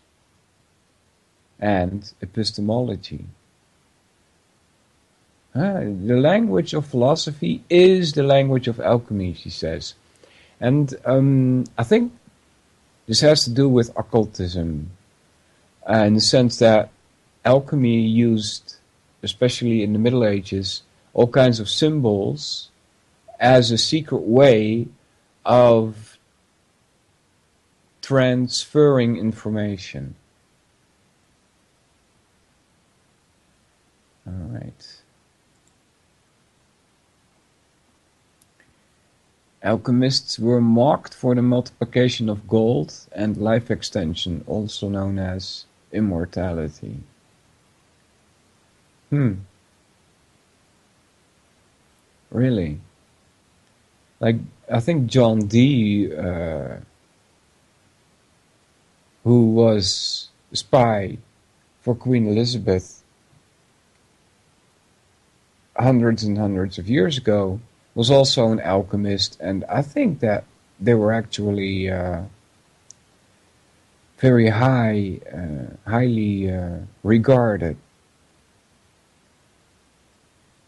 and epistemology. The language of philosophy is the language of alchemy, she says. And I think this has to do with occultism, in the sense that alchemy used especially in the Middle Ages, all kinds of symbols as a secret way of transferring information. All right. Alchemists were mocked for the multiplication of gold and life extension, also known as immortality. Really? Like, I think John Dee, who was a spy for Queen Elizabeth hundreds and hundreds of years ago, was also an alchemist, and I think that they were actually very highly regarded.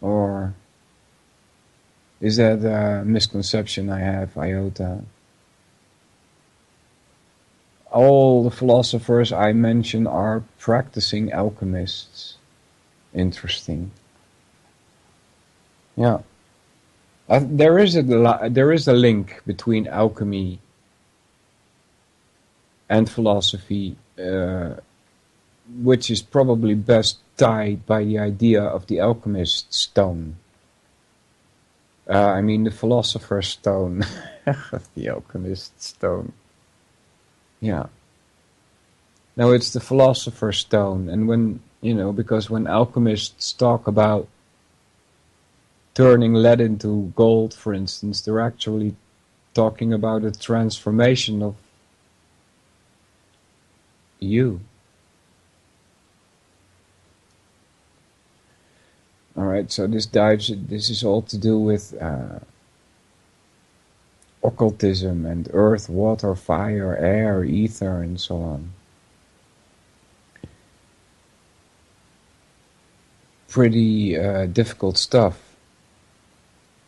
Or is that a misconception I have, iota? All the philosophers I mention are practicing alchemists. Interesting. Yeah. There is a link between alchemy and philosophy, which is probably best tied by the idea of the alchemist's stone. I mean the philosopher's stone. The alchemist's stone. Yeah. No, it's the philosopher's stone. And when, because when alchemists talk about turning lead into gold, for instance, they're actually talking about a transformation of you. Alright, so this is all to do with occultism and earth, water, fire, air, ether, and so on. Pretty difficult stuff.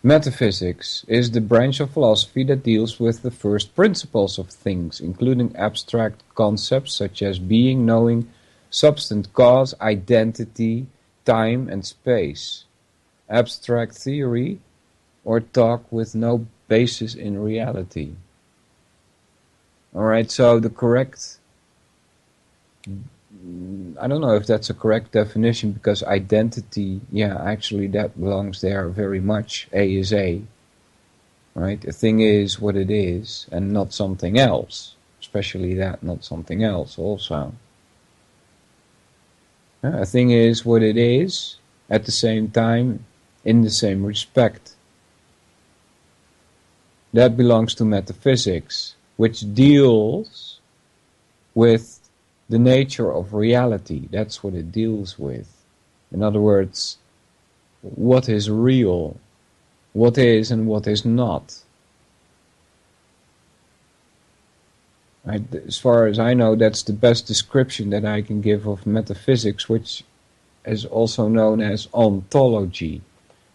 Metaphysics is the branch of philosophy that deals with the first principles of things, including abstract concepts such as being, knowing, substance, cause, identity, time, and space. Abstract theory or talk with no basis in reality. Alright, so the correct... I don't know if that's a correct definition, because identity, yeah, actually that belongs there very much. A is A, right? A thing is what it is and not something else. Especially that, not something else also. A thing is what it is, at the same time, in the same respect. That belongs to metaphysics, which deals with the nature of reality. That's what it deals with. In other words, what is real, what is and what is not. Right? As far as I know, that's the best description that I can give of metaphysics, which is also known as ontology.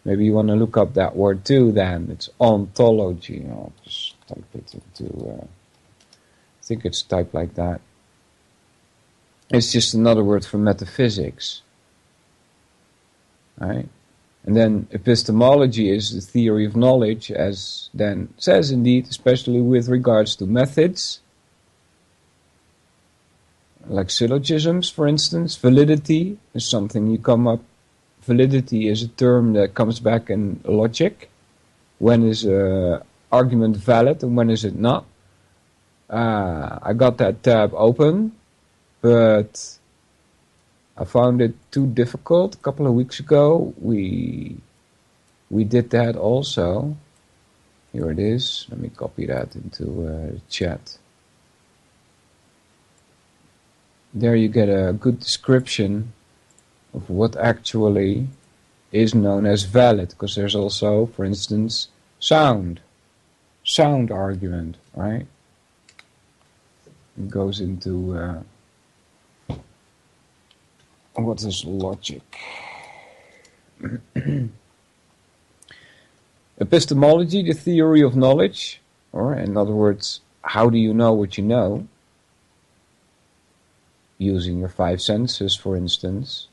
Maybe you want to look up that word too then. It's ontology. I'll just type it into... I think it's typed like that. It's just another word for metaphysics. Right? And then epistemology is the theory of knowledge, as then says indeed, especially with regards to methods, like syllogisms, for instance. Validity is something you come up. Validity is a term that comes back in logic. When is an argument valid and when is it not? I got that tab open, but I found it too difficult. A couple of weeks ago, we did that also. Here it is. Let me copy that into the chat. There you get a good description of what actually is known as valid, because there's also, for instance, sound argument, right? It goes into what is logic. Epistemology, the theory of knowledge, or in other words, how do you know what you know? Using your five senses, for instance.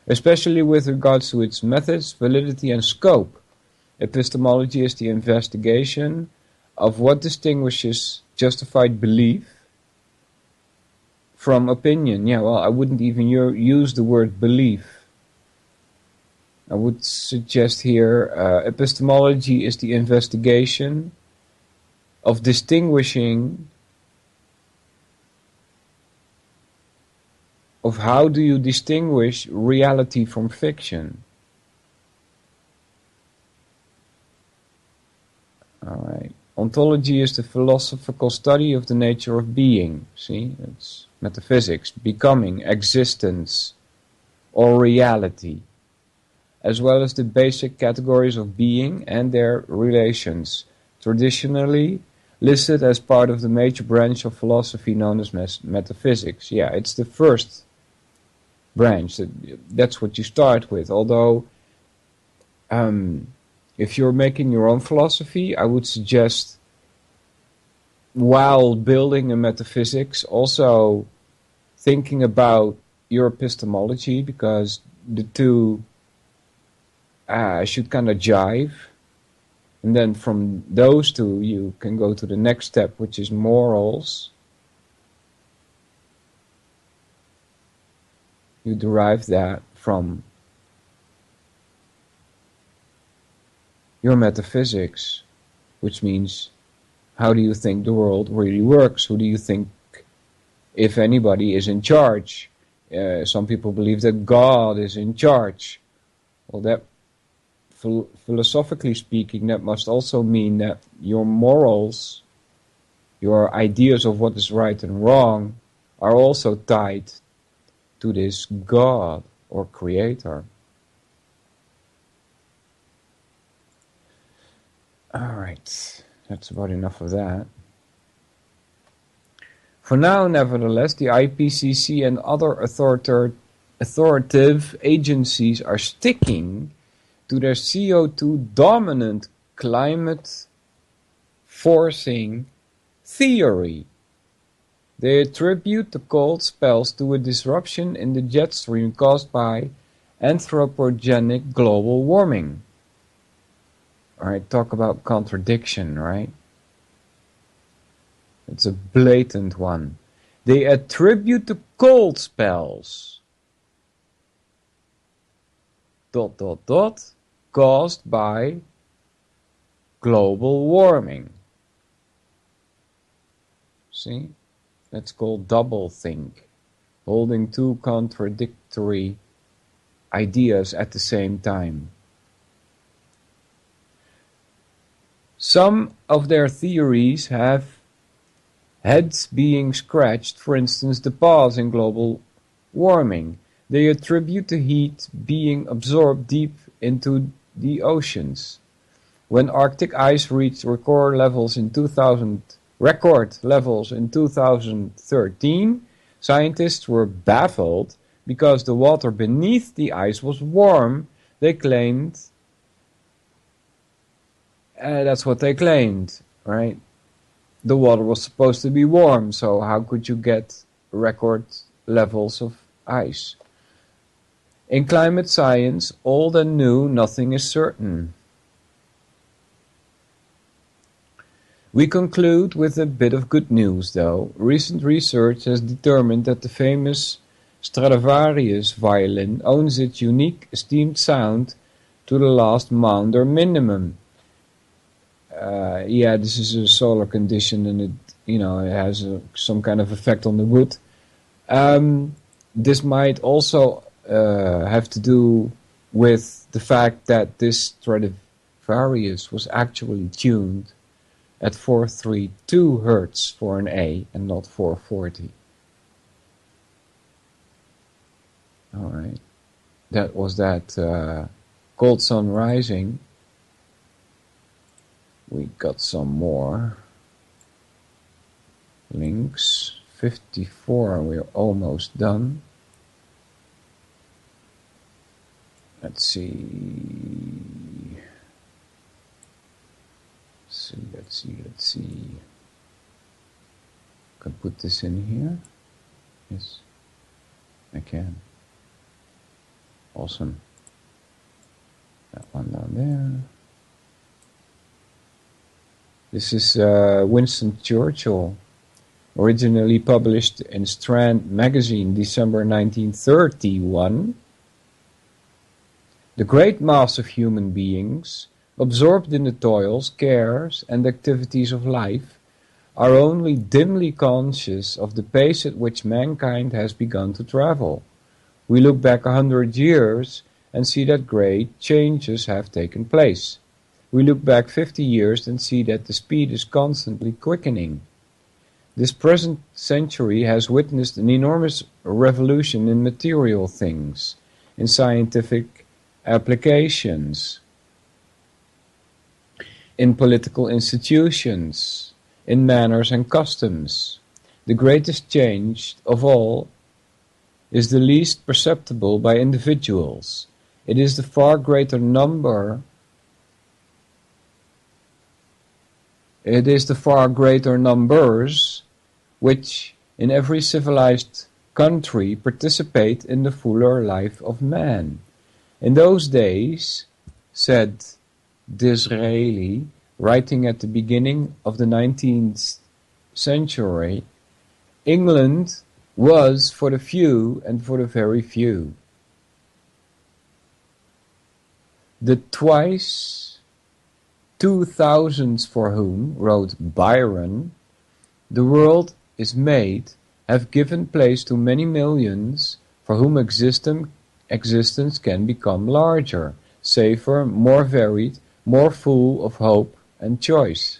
especially with regards to its methods, validity, and scope. Epistemology is the investigation of what distinguishes justified belief from opinion. Yeah, well, I wouldn't even use the word belief. I would suggest here epistemology is the investigation of distinguishing of how do you distinguish reality from fiction. Alright. Ontology is the philosophical study of the nature of being. See, it's metaphysics, becoming, existence, or reality, as well as the basic categories of being and their relations, traditionally listed as part of the major branch of philosophy known as metaphysics. Yeah, it's the first branch. That's what you start with. Although, if you're making your own philosophy, I would suggest, while building a metaphysics, also thinking about your epistemology, because the two should kind of jive. And then from those two, you can go to the next step, which is morals. You derive that from your metaphysics, which means how do you think the world really works? Who do you think, if anybody, is in charge? Some people believe that God is in charge. Well, that, philosophically speaking, that must also mean that your morals, your ideas of what is right and wrong, are also tied to this God or creator. Alright, that's about enough of that. For now, nevertheless, the IPCC and other authoritative agencies are sticking to their CO2 dominant climate forcing theory. They attribute the cold spells to a disruption in the jet stream caused by anthropogenic global warming. Alright, talk about contradiction, right? It's a blatant one. They attribute the cold spells caused by global warming. See? That's called doublethink. Holding two contradictory ideas at the same time. Some of their theories have heads being scratched, for instance, the pause in global warming. They attribute the heat being absorbed deep into the oceans. When Arctic ice reached record levels in 2013, scientists were baffled because the water beneath the ice was warm. They claimed, that's what they claimed, right? The water was supposed to be warm, so how could you get record levels of ice? In climate science, old and new, nothing is certain. We conclude with a bit of good news, though. Recent research has determined that the famous Stradivarius violin owes its unique esteemed sound to the last Maunder minimum. Yeah, this is a solar condition, and it has some kind of effect on the wood. This might also have to do with the fact that this Stradivarius was actually tuned at 432 Hertz for an A and not 440. Alright, that was that Cold Sun Rising. We got some more links. 54, we're almost done. Let's see. Let's see. Can I put this in here? Yes, I can. Awesome. That one down there. This is Winston Churchill, originally published in Strand magazine, December 1931. The great mass of human beings, absorbed in the toils, cares, and activities of life, are only dimly conscious of the pace at which mankind has begun to travel. We look back 100 years and see that great changes have taken place. We look back 50 years and see that the speed is constantly quickening. This present century has witnessed an enormous revolution in material things, in scientific applications, in political institutions, in manners and customs. The greatest change of all is the least perceptible by individuals. It is the far greater numbers which in every civilized country participate in the fuller life of man. In those days, said Disraeli, writing at the beginning of the 19th century, England was for the few and for the very few. The twice 2000s for whom, wrote Byron, the world is made, have given place to many millions for whom existence can become larger, safer, more varied, more full of hope and choice.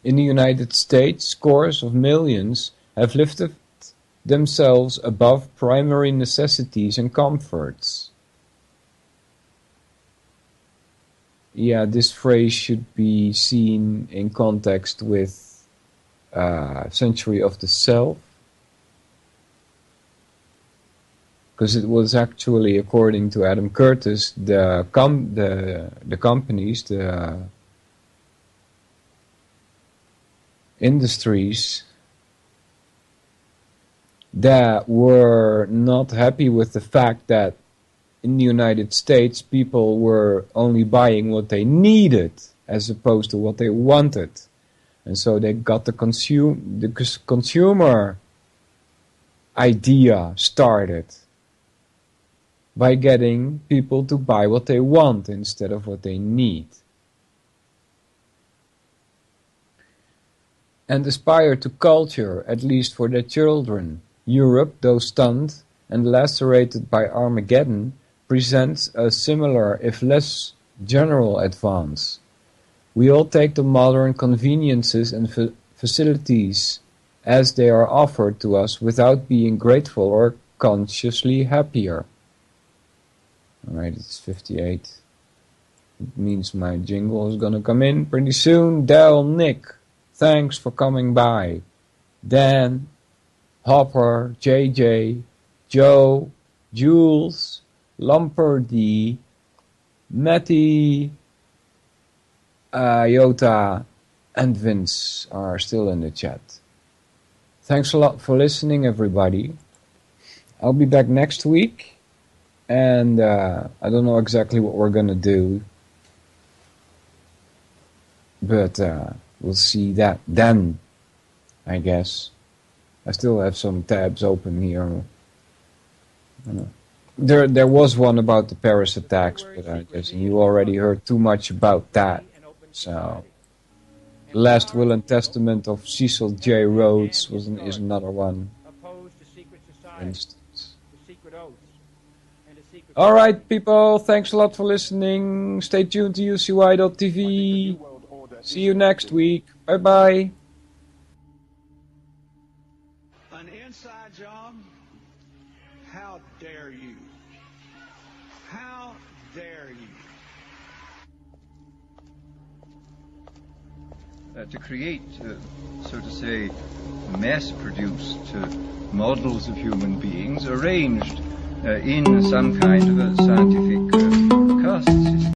In the United States, scores of millions have lifted themselves above primary necessities and comforts. Yeah, this phrase should be seen in context with Century of the Self, because it was actually, according to Adam Curtis, the companies, the industries that were not happy with the fact that in the United States people were only buying what they needed as opposed to what they wanted. And so they got the consumer idea started by getting people to buy what they want instead of what they need. And aspire to culture, at least for their children. Europe, though stunned and lacerated by Armageddon, presents a similar, if less general, advance. We all take the modern conveniences and facilities as they are offered to us without being grateful or consciously happier. Alright, it's 58. It means my jingle is gonna come in pretty soon. Del, Nick, thanks for coming by. Dan, Hopper, JJ, Joe, Jules, Lamperdy, Matty, Iota, and Vince are still in the chat. Thanks a lot for listening, everybody. I'll be back next week, and I don't know exactly what we're gonna do, but we'll see that then, I guess. I still have some tabs open here. There was one about the Paris attacks, but I guess you already heard too much about that. So, The Last Will and Testament of Cecil J. Rhodes is another one, for instance. Alright, people, thanks a lot for listening. Stay tuned to UCY.tv. See you next week. Bye-bye. An inside job? How dare you? How dare you? To create, so to say, mass-produced models of human beings arranged in some kind of a scientific cast system.